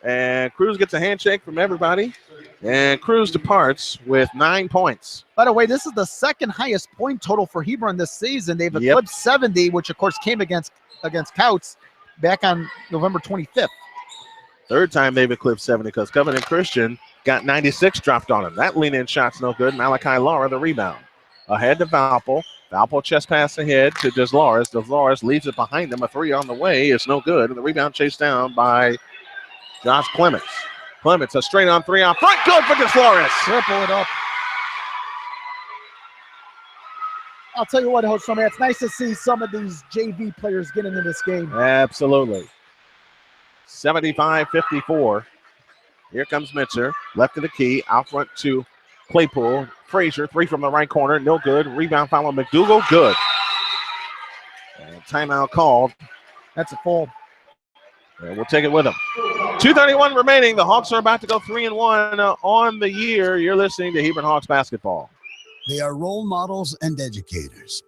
And Cruz gets a handshake from everybody. And Cruz departs with 9 points. By the way, this is the second highest point total for Hebron this season. They've eclipsed 70, which of course came against Couts back on November 25th. Third time they've eclipsed 70 because Covenant Christian got 96 dropped on him. That lean-in shot's no good. Malachi Lara the rebound. Ahead to Valpo. Valpo chest pass ahead to Deslaris. Deslaris leaves it behind him. A three on the way. It's no good. And the rebound chased down by Josh Clements. Clements, a straight-on three out front. Good for Deslaris. Triple it up. I'll tell you what, Coach Snowman, it's nice to see some of these JV players get into this game. Absolutely. 75-54. Here comes Mitzer. Left of the key. Out front to Claypool. Frazier, three from the right corner. No good. Rebound follow McDougal. Good. And timeout called. That's a full. And we'll take it with them. 2:31 remaining. The Hawks are about to go 3-1 on the year. You're listening to Hebron Hawks basketball. They are role models and educators.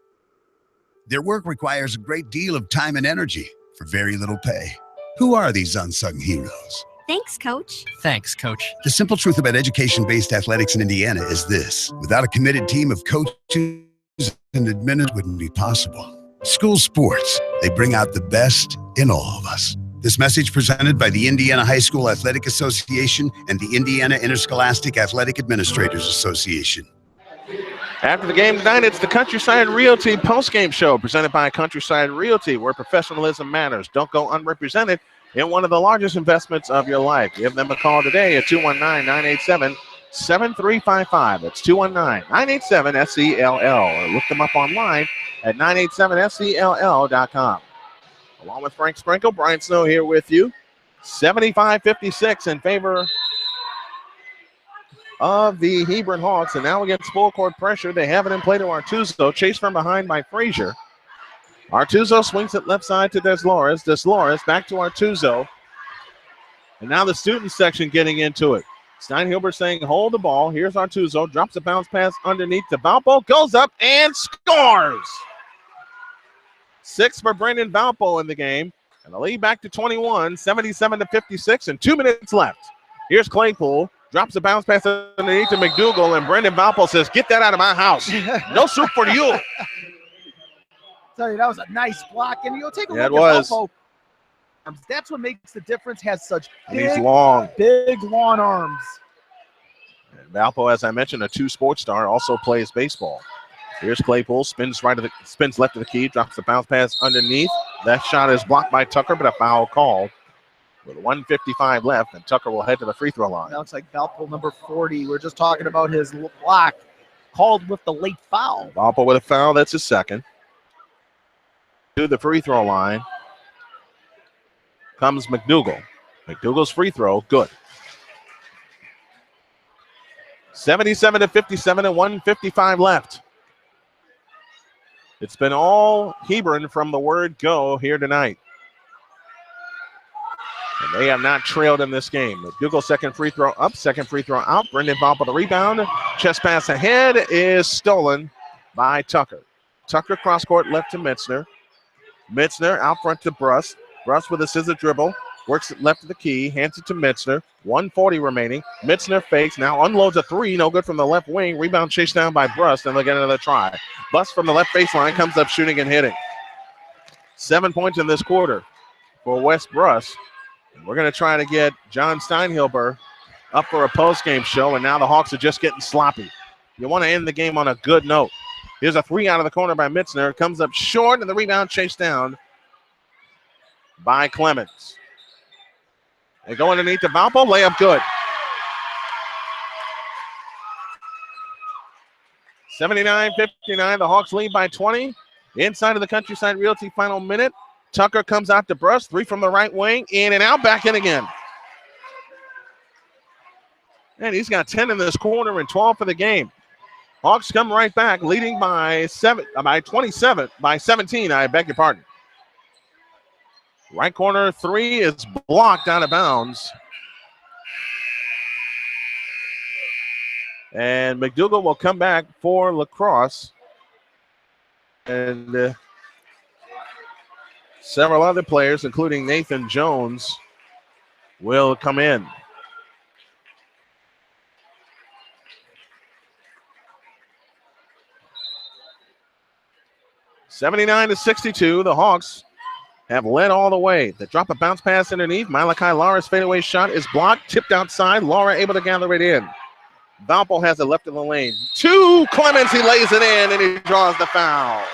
Their work requires a great deal of time and energy for very little pay. Who are these unsung heroes? Thanks, Coach. Thanks, Coach. The simple truth about education-based athletics in Indiana is this. Without a committed team of coaches and administrators, it wouldn't be possible. School sports, they bring out the best in all of us. This message presented by the Indiana High School Athletic Association and the Indiana Interscholastic Athletic Administrators Association. After the game tonight, it's the Countryside Realty postgame show presented by Countryside Realty, where professionalism matters. Don't go unrepresented in one of the largest investments of your life. Give them a call today at 219-987-7355. That's 219-987-SELL. Or look them up online at 987SELL.com. Along with Frank Sprinkle, Brian Snow here with you. 75-56 in favor of the Hebron Hawks. And now against full court pressure, they have it in play to Artuzo. Chased from behind by Frazier. Artuzo swings it left side to Deslaris. Deslaris back to Artuzo. And now the student section getting into it. Steinhilber saying, hold the ball. Here's Artuzo. Drops a bounce pass underneath to Valpo. Goes up and scores. 6 for Brandon Valpo in the game. And the lead back to 21, 77-56, and 2 minutes left. Here's Claypool. Drops a bounce pass underneath to McDougal, and Brandon Valpo says, get that out of my house. No soup for you. Tell you, that was a nice block. And you'll take a Yeah, look it at was. Valpo. That's what makes the difference. Has such And he's big, long. big, long arms. And Valpo, as I mentioned, a 2 sports star, also plays baseball. Here's Claypool, spins left of the key, drops the bounce pass underneath. That shot is blocked by Tucker, but a foul called. With 1:55 left, and Tucker will head to the free throw line. That looks like Valpo number 40. We're just talking about his block called with the late foul. Valpo with a foul, that's his second. To the free throw line comes McDougal. McDougal's free throw, good. 77-57 and 1:55 left. It's been all Hebron from the word go here tonight. And they have not trailed in this game. McDougal, second free throw up, second free throw out. Brendan Valpo the rebound. Chest pass ahead is stolen by Tucker. Tucker cross court left to Mitzner. Mitzner out front to Bruss. Bruss with a scissor dribble. Works it left of the key. Hands it to Mitzner. 1:40 remaining. Mitzner fakes. Now unloads a three. No good from the left wing. Rebound chased down by Bruss. And they'll get another try. Bust from the left baseline. Comes up shooting and hitting. 7 points in this quarter for Wes Bruss. We're going to try to get John Steinhilber up for a post-game show. And now the Hawks are just getting sloppy. You want to end the game on a good note. Here's a three out of the corner by Mitzner. Comes up short, and the rebound chased down by Clemens. They go underneath the Valpo. Layup good. 79-59. The Hawks lead by 20. Inside of the Countryside Realty final minute. Tucker comes out to Bruss. Three from the right wing. In and out. Back in again. And he's got 10 in this quarter and 12 for the game. Hawks come right back, leading by 17. I beg your pardon. Right corner three is blocked out of bounds. And McDougal will come back for LaCrosse. And several other players, including Nathan Jones, will come in. (79-62). The Hawks have led all the way. They drop a bounce pass underneath. Malachi Lara's fadeaway shot is blocked, tipped outside. Lara able to gather it in. Valpo has it left in the lane. To Clemens, he lays it in, and he draws the foul.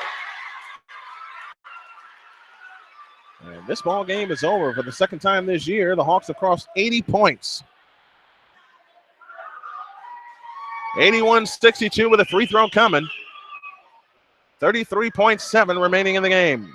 And this ball game is over for the second time this year. The Hawks have crossed 80 points. 81-62 with a free throw coming. 33.7 remaining in the game.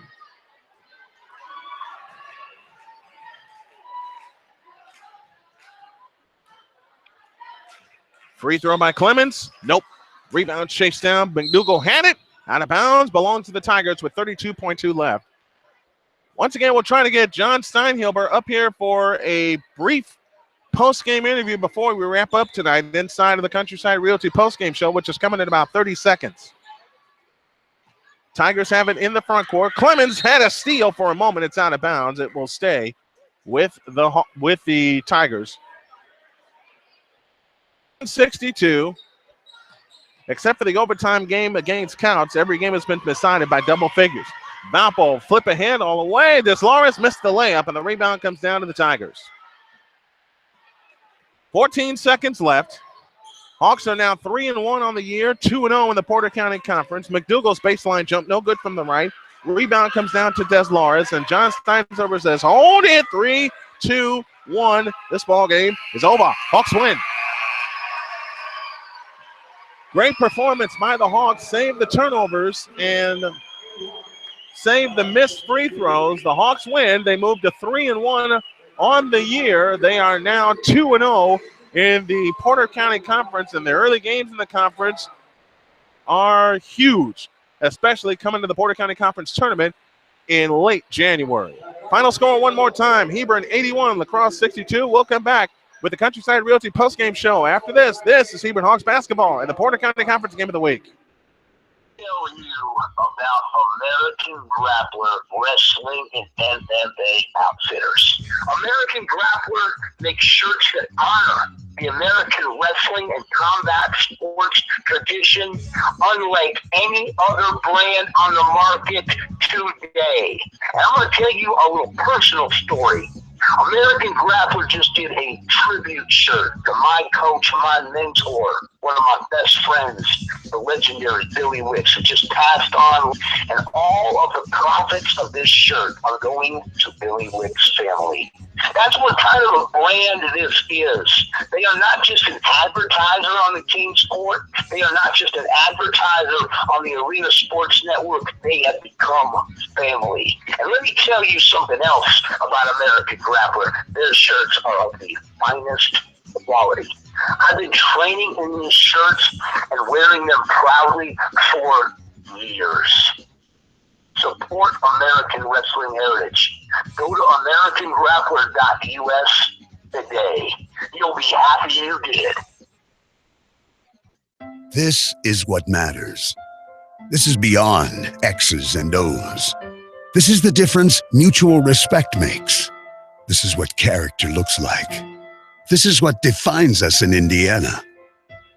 Free throw by Clemens. Nope. Rebound chased down. McDougal had it. Out of bounds. Belongs to the Tigers with 32.2 left. Once again, we'll try to get John Steinhilber up here for a brief post-game interview before we wrap up tonight inside of the Countryside Realty post-game show, which is coming in about 30 seconds. Tigers have it in the front court. Clemens had a steal for a moment. It's out of bounds. It will stay with the Tigers. 62. Except for the overtime game against Counts, every game has been decided by double figures. Valpo flip ahead all the way. Deslauriers missed the layup, and the rebound comes down to the Tigers. 14 seconds left. Hawks are now 3-1 on the year, 2-0 in the Porter County Conference. McDougal's baseline jump, no good from the right. Rebound comes down to Deslauriers, and John Steinhilber says, hold it, 3, 2, 1. This ball game is over. Hawks win. Great performance by the Hawks. Save the turnovers and save the missed free throws. The Hawks win. They move to 3-1 on the year. They are now 2-0 in the Porter County Conference, and the early games in the conference are huge, especially coming to the Porter County Conference tournament in late January. Final score one more time. Hebron 81, LaCrosse 62. We'll come back with the Countryside Realty postgame show. After this is Hebron Hawks basketball and the Porter County Conference Game of the Week. Tell you about American Grappler Wrestling and MMA Outfitters. American Grappler makes shirts that honor the American wrestling and combat sports tradition unlike any other brand on the market today. And I'm going to tell you a little personal story. American Grappler just did a tribute shirt to my coach, my mentor, one of my best friends, the legendary Billy Wicks, who just passed on. And all of the profits of this shirt are going to Billy Wicks' family. That's what kind of a brand this is. They are not just an advertiser on the King's Court. They are not just an advertiser on the Arena Sports Network. They have become family. And let me tell you something else about American Grappler. Their shirts are of the finest quality. I've been training in these shirts and wearing them proudly for years. Support American wrestling heritage. Go to AmericanGrappler.us today. You'll be happy you did. This is what matters. This is beyond X's and O's. This is the difference mutual respect makes. This is what character looks like. This is what defines us in Indiana.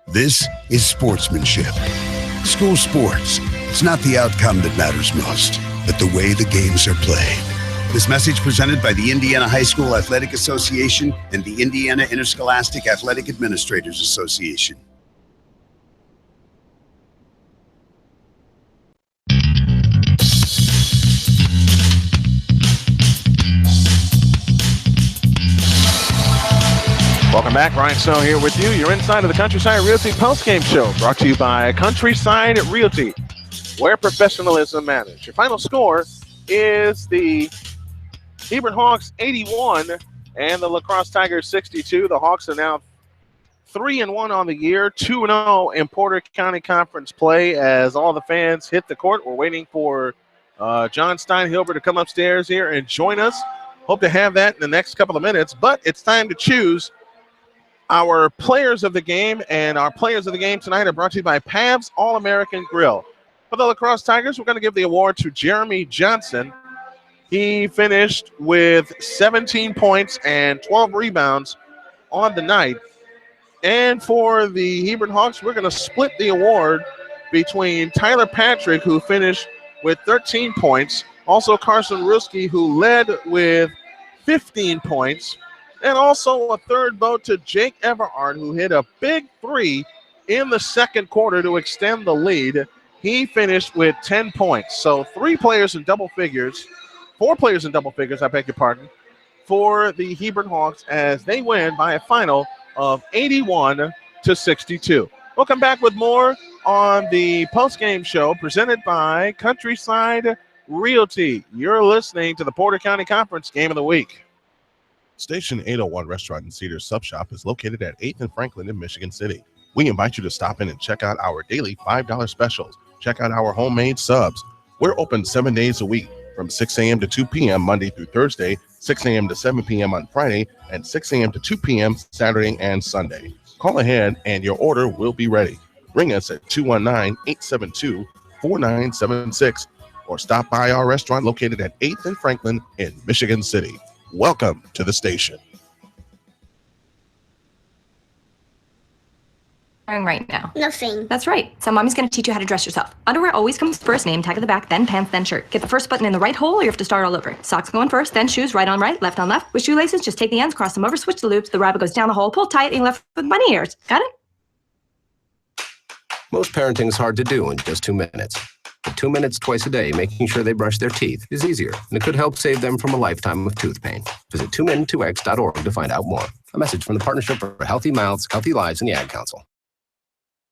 This is sportsmanship. School sports, it's not the outcome that matters most, but the way the games are played. This message presented by the Indiana High School Athletic Association and the Indiana Interscholastic Athletic Administrators Association. Welcome back. Ryan Snow here with you. You're inside of the Countryside Realty postgame show, brought to you by Countryside Realty, where professionalism matters. Your final score is the Hebron Hawks 81 and the LaCrosse Tigers 62. The Hawks are now 3-1 on the year, 2-0 in Porter County Conference play as all the fans hit the court. We're waiting for John Steinhilber to come upstairs here and join us. Hope to have that in the next couple of minutes, but it's time to choose our players of the game, and our players of the game tonight are brought to you by Pav's All-American Grill. For the LaCrosse Tigers, we're going to give the award to Jeremy Johnson. He finished with 17 points and 12 rebounds on the night. And for the Hebron Hawks, we're going to split the award between Tyler Patrick, who finished with 13 points, also Carson Ruski, who led with 15 points, and also a third vote to Jake Everard, who hit a big three in the second quarter to extend the lead. He finished with 10 points. So 4 players in double figures, I beg your pardon, for the Hebron Hawks as they win by a final of 81-62. We'll come back with more on the postgame show presented by Countryside Realty. You're listening to the Porter County Conference Game of the Week. Station 801 Restaurant and Cedar Sub Shop is located at 8th and Franklin in Michigan City. We invite you to stop in and check out our daily $5 specials. Check out our homemade subs. We're open 7 days a week from 6 a.m. to 2 p.m. Monday through Thursday, 6 a.m. to 7 p.m. on Friday, and 6 a.m. to 2 p.m. Saturday and Sunday. Call ahead and your order will be ready. Ring us at 219-872-4976 or stop by our restaurant located at 8th and Franklin in Michigan City. Welcome to the station. Right now. Nothing. That's right. So mommy's going to teach you how to dress yourself. Underwear always comes first, name tag at the back, then pants, then shirt. Get the first button in the right hole or you have to start all over. Socks going first, then shoes, right on right, left on left. With shoelaces, just take the ends, cross them over, switch the loops. The rabbit goes down the hole, pull tight, and you're left with bunny ears. Got it? Most parenting is hard to do in just 2 minutes. But 2 minutes twice a day making sure they brush their teeth is easier, and it could help save them from a lifetime of tooth pain. Visit 2min2x.org to find out more. A message from the Partnership for Healthy Mouths, Healthy Lives, and the Ad Council.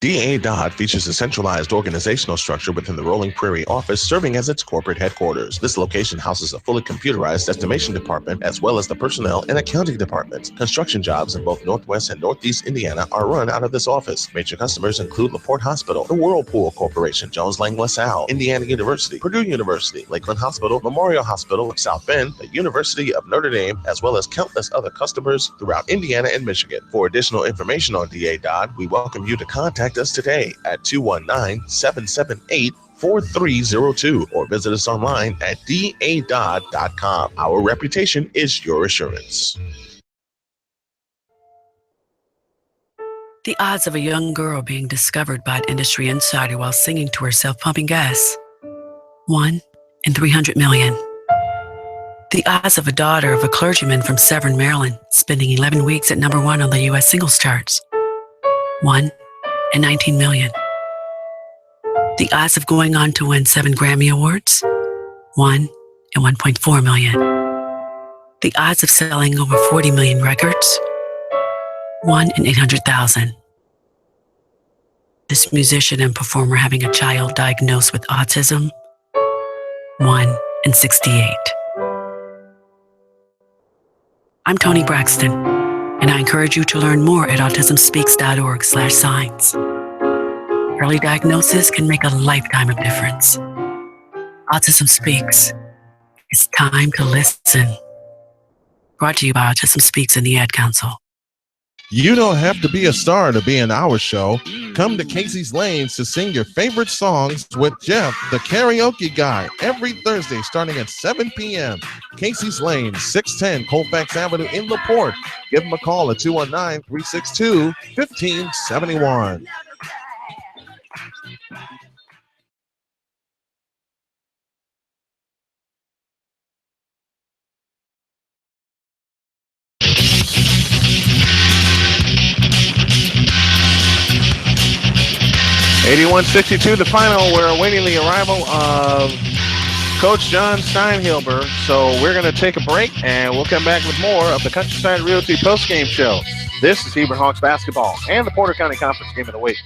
DA Dodd features a centralized organizational structure within the Rolling Prairie office, serving as its corporate headquarters. This location houses a fully computerized estimation department, as well as the personnel and accounting departments. Construction jobs in both Northwest and Northeast Indiana are run out of this office. Major customers include LaPorte Hospital, the Whirlpool Corporation, Jones Lang LaSalle, Indiana University, Purdue University, Lakeland Hospital, Memorial Hospital of South Bend, the University of Notre Dame, as well as countless other customers throughout Indiana and Michigan. For additional information on DA Dodd, we welcome you to contact us today at 219-778-4302 or visit us online at dadodd.com. Our reputation is your assurance. The odds of a young girl being discovered by an industry insider while singing to herself pumping gas. 1 in 300 million. The odds of a daughter of a clergyman from Severn, Maryland, spending 11 weeks at #1 on the U.S. singles charts. 1 in 19 million. The odds of going on to win 7 Grammy Awards? 1 in 1.4 million. The odds of selling over 40 million records? 1 in 800,000. This musician and performer having a child diagnosed with autism? 1 in 68. I'm Toni Braxton, and I encourage you to learn more at autismspeaks.org/signs. Early diagnosis can make a lifetime of difference. Autism Speaks. It's time to listen. Brought to you by Autism Speaks and the Ad Council. You don't have to be a star to be in our show. Come to Casey's Lanes to sing your favorite songs with Jeff, the karaoke guy, every Thursday starting at 7 p.m. Casey's Lanes, 610 Colfax Avenue in LaPorte. Give him a call at 219-362-1571. (81-62) the final. We're awaiting the arrival of Coach John Steinhilber. So we're going to take a break, and we'll come back with more of the Countryside Realty postgame show. This is Hebron Hawks basketball and the Porter County Conference Game of the Week.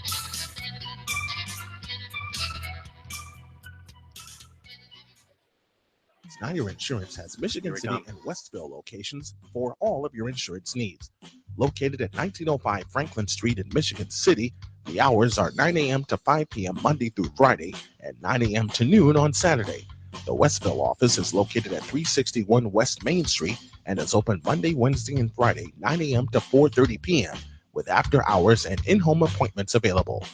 Snyder Insurance has Michigan City and Westville locations for all of your insurance needs. Located at 1905 Franklin Street in Michigan City, the hours are 9 a.m. to 5 p.m. Monday through Friday and 9 a.m. to noon on Saturday. The Westville office is located at 361 West Main Street and is open Monday, Wednesday, and Friday, 9 a.m. to 4:30 p.m. with after hours and in-home appointments available.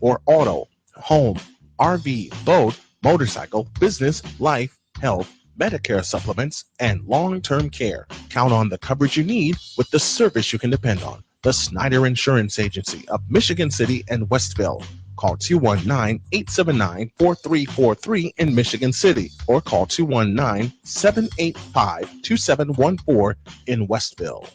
For auto, home, RV, boat, motorcycle, business, life, health, Medicare supplements, and long-term care. Count on the coverage you need with the service you can depend on. The Snyder Insurance Agency of Michigan City and Westville. Call 219-879-4343 in Michigan City or call 219-785-2714 in Westville.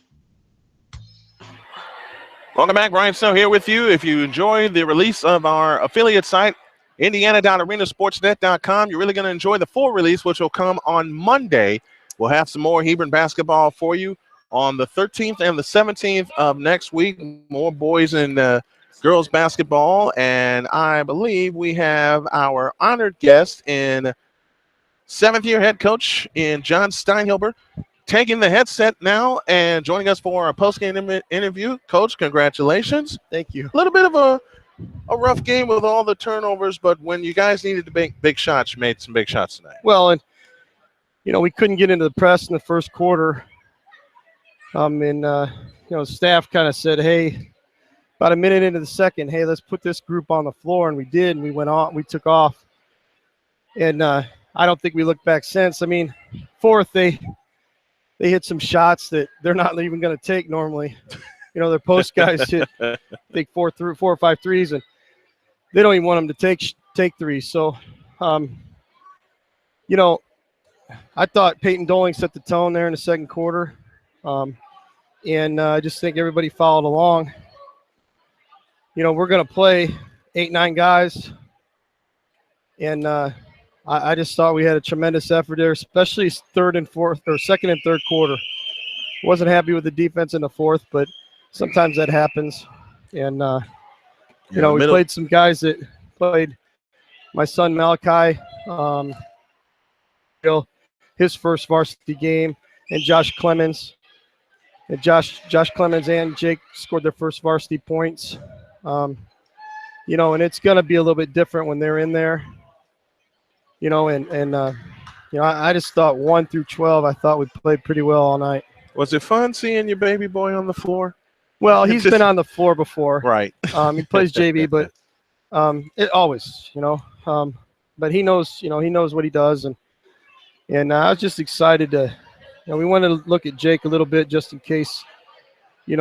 Welcome back. Ryan Snow here with you. If you enjoyed the release of our affiliate site, Indiana.arenasportsnet.com, you're really going to enjoy the full release, which will come on Monday. We'll have some more Hebron basketball for you on the 13th and the 17th of next week. More boys and girls basketball. And I believe we have our honored guest in seventh-year head coach in John Steinhilber taking the headset now and joining us for our postgame interview. Coach, congratulations. Thank you. A little bit of a rough game with all the turnovers, but when you guys needed to make big shots, you made some big shots tonight. Well, and, we couldn't get into the press in the first quarter. Staff kind of said, hey, about a minute into the second, hey, let's put this group on the floor, and we did, and we took off. And I don't think we looked back since. Fourth, they hit some shots that they're not even going to take normally. Their post guys hit, I think, 4 or 5 threes, and they don't even want them to take threes. So, I thought Peyton Doling set the tone there in the second quarter, and I just think everybody followed along. We're going to play 8-9 guys, and I just thought we had a tremendous effort there, especially second and third quarter. Wasn't happy with the defense in the fourth, but sometimes that happens. And, we played some guys that played my son Malachi, his first varsity game, and Josh Clemens. And Josh Clemens and Jake scored their first varsity points. And it's going to be a little bit different when they're in there. I just thought 1 through 12, I thought we played pretty well all night. Was it fun seeing your baby boy on the floor? Well, he's been on the floor before. Right. He plays JV, but it always, but he knows what he does. And I was just excited to, we wanted to look at Jake a little bit just in case, we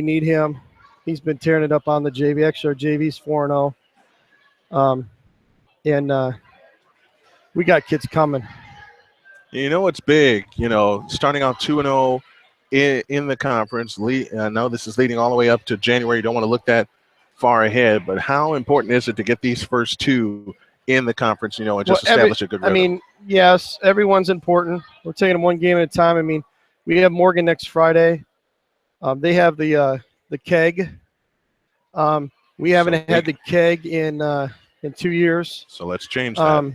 need him. He's been tearing it up on the JV. Actually, our JV's 4-0. We got kids coming. It's big, starting out 2-0 in the conference. I know this is leading all the way up to January. You don't want to look that far ahead, but how important is it to get these first two in the conference, and just establish a good rhythm? Yes, everyone's important. We're taking them one game at a time. We have Morgan next Friday. They have the keg. We haven't had the keg in 2 years. So let's change that.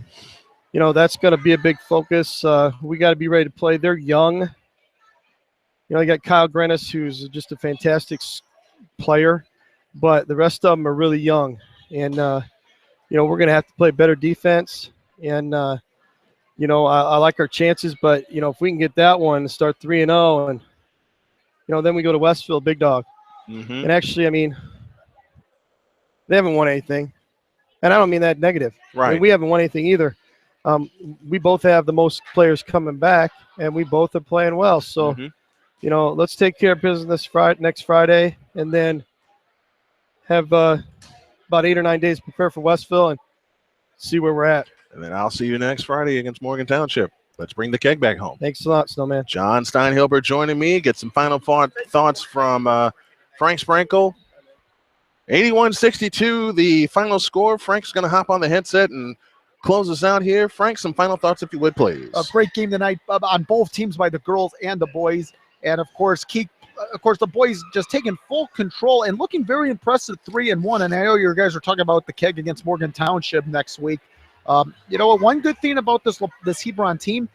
That's going to be a big focus. We got to be ready to play. They're young. You got Kyle Grennis, who's just a fantastic player, but the rest of them are really young. And, we're going to have to play better defense. And, you know, I like our chances, but, you know, if we can get that one and start 3-0 and, you know, then we go to Westfield, big dog. Mm-hmm. And actually, I mean, they haven't won anything. And I don't mean that negative. Right. I mean, we haven't won anything either. We both have the most players coming back, and we both are playing well. So, you know, let's take care of business next Friday, and then have about 8 or 9 days to prepare for Westville and see where we're at. And then I'll see you next Friday against Morgan Township. Let's bring the keg back home. Thanks a lot, Snowman. John Steinhilbert joining me. Get some final thoughts from Frank Sprinkle. 81-62, the final score. Frank's going to hop on the headset and close us out here. Frank, some final thoughts, if you would, please. A great game tonight on both teams by the girls and the boys. And, of course, the boys just taking full control and looking very impressive 3-1. And I know you guys are talking about the keg against Morgan Township next week. You know what? One good thing about this Hebron team,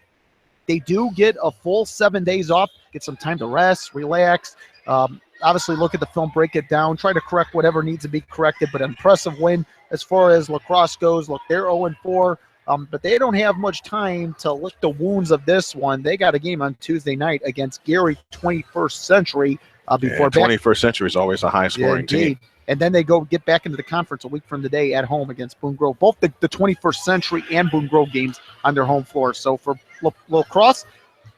they do get a full 7 days off, get some time to rest, relax. Obviously, look at the film, break it down, try to correct whatever needs to be corrected. But an impressive win as far as LaCrosse goes. Look, they're 0-4, but they don't have much time to lick the wounds of this one. They got a game on Tuesday night against Gary 21st Century. 21st Century is always a high-scoring team. And then they get back into the conference a week from today at home against Boone Grove. Both the 21st Century and Boone Grove games on their home floor. So for LaCrosse,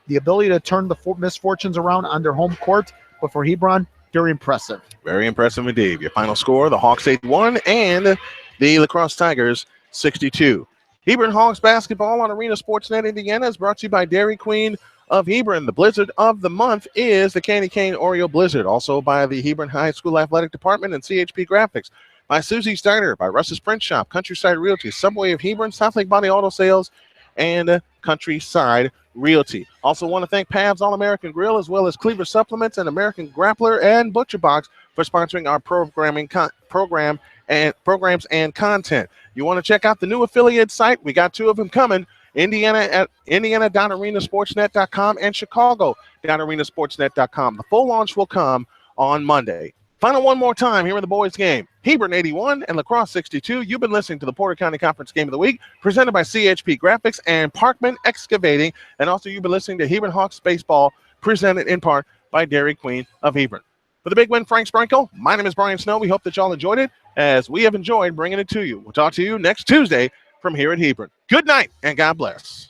the ability to turn the misfortunes around on their home court. But for Hebron, very impressive. Very impressive indeed. Your final score, the Hawks 81 and the LaCrosse Tigers 62. Hebron Hawks basketball on Arena Sportsnet Indiana is brought to you by Dairy Queen of Hebron. The blizzard of the month is the Candy Cane Oreo Blizzard. Also by the Hebron High School Athletic Department and CHP Graphics. By Susie Steiner, by Russ's Print Shop, Countryside Realty, Subway of Hebron, South Lake Body Auto Sales, and Countryside Realty. Also want to thank Pav's All-American Grill as well as Cleaver Supplements and American Grappler and Butcher Box for sponsoring our programs and content. You want to check out the new affiliate site? We got 2 of them coming. Indiana at indiana.arenasportsnet.com and Chicago.arenasportsnet.com. The full launch will come on Monday. Final one more time here in the boys' game. Hebron 81 and LaCrosse 62. You've been listening to the Porter County Conference Game of the Week, presented by CHP Graphics and Parkman Excavating. And also you've been listening to Hebron Hawks Baseball, presented in part by Dairy Queen of Hebron. For the big win, Frank Sprinkle, my name is Brian Snow. We hope that y'all enjoyed it as we have enjoyed bringing it to you. We'll talk to you next Tuesday from here at Hebron. Good night and God bless.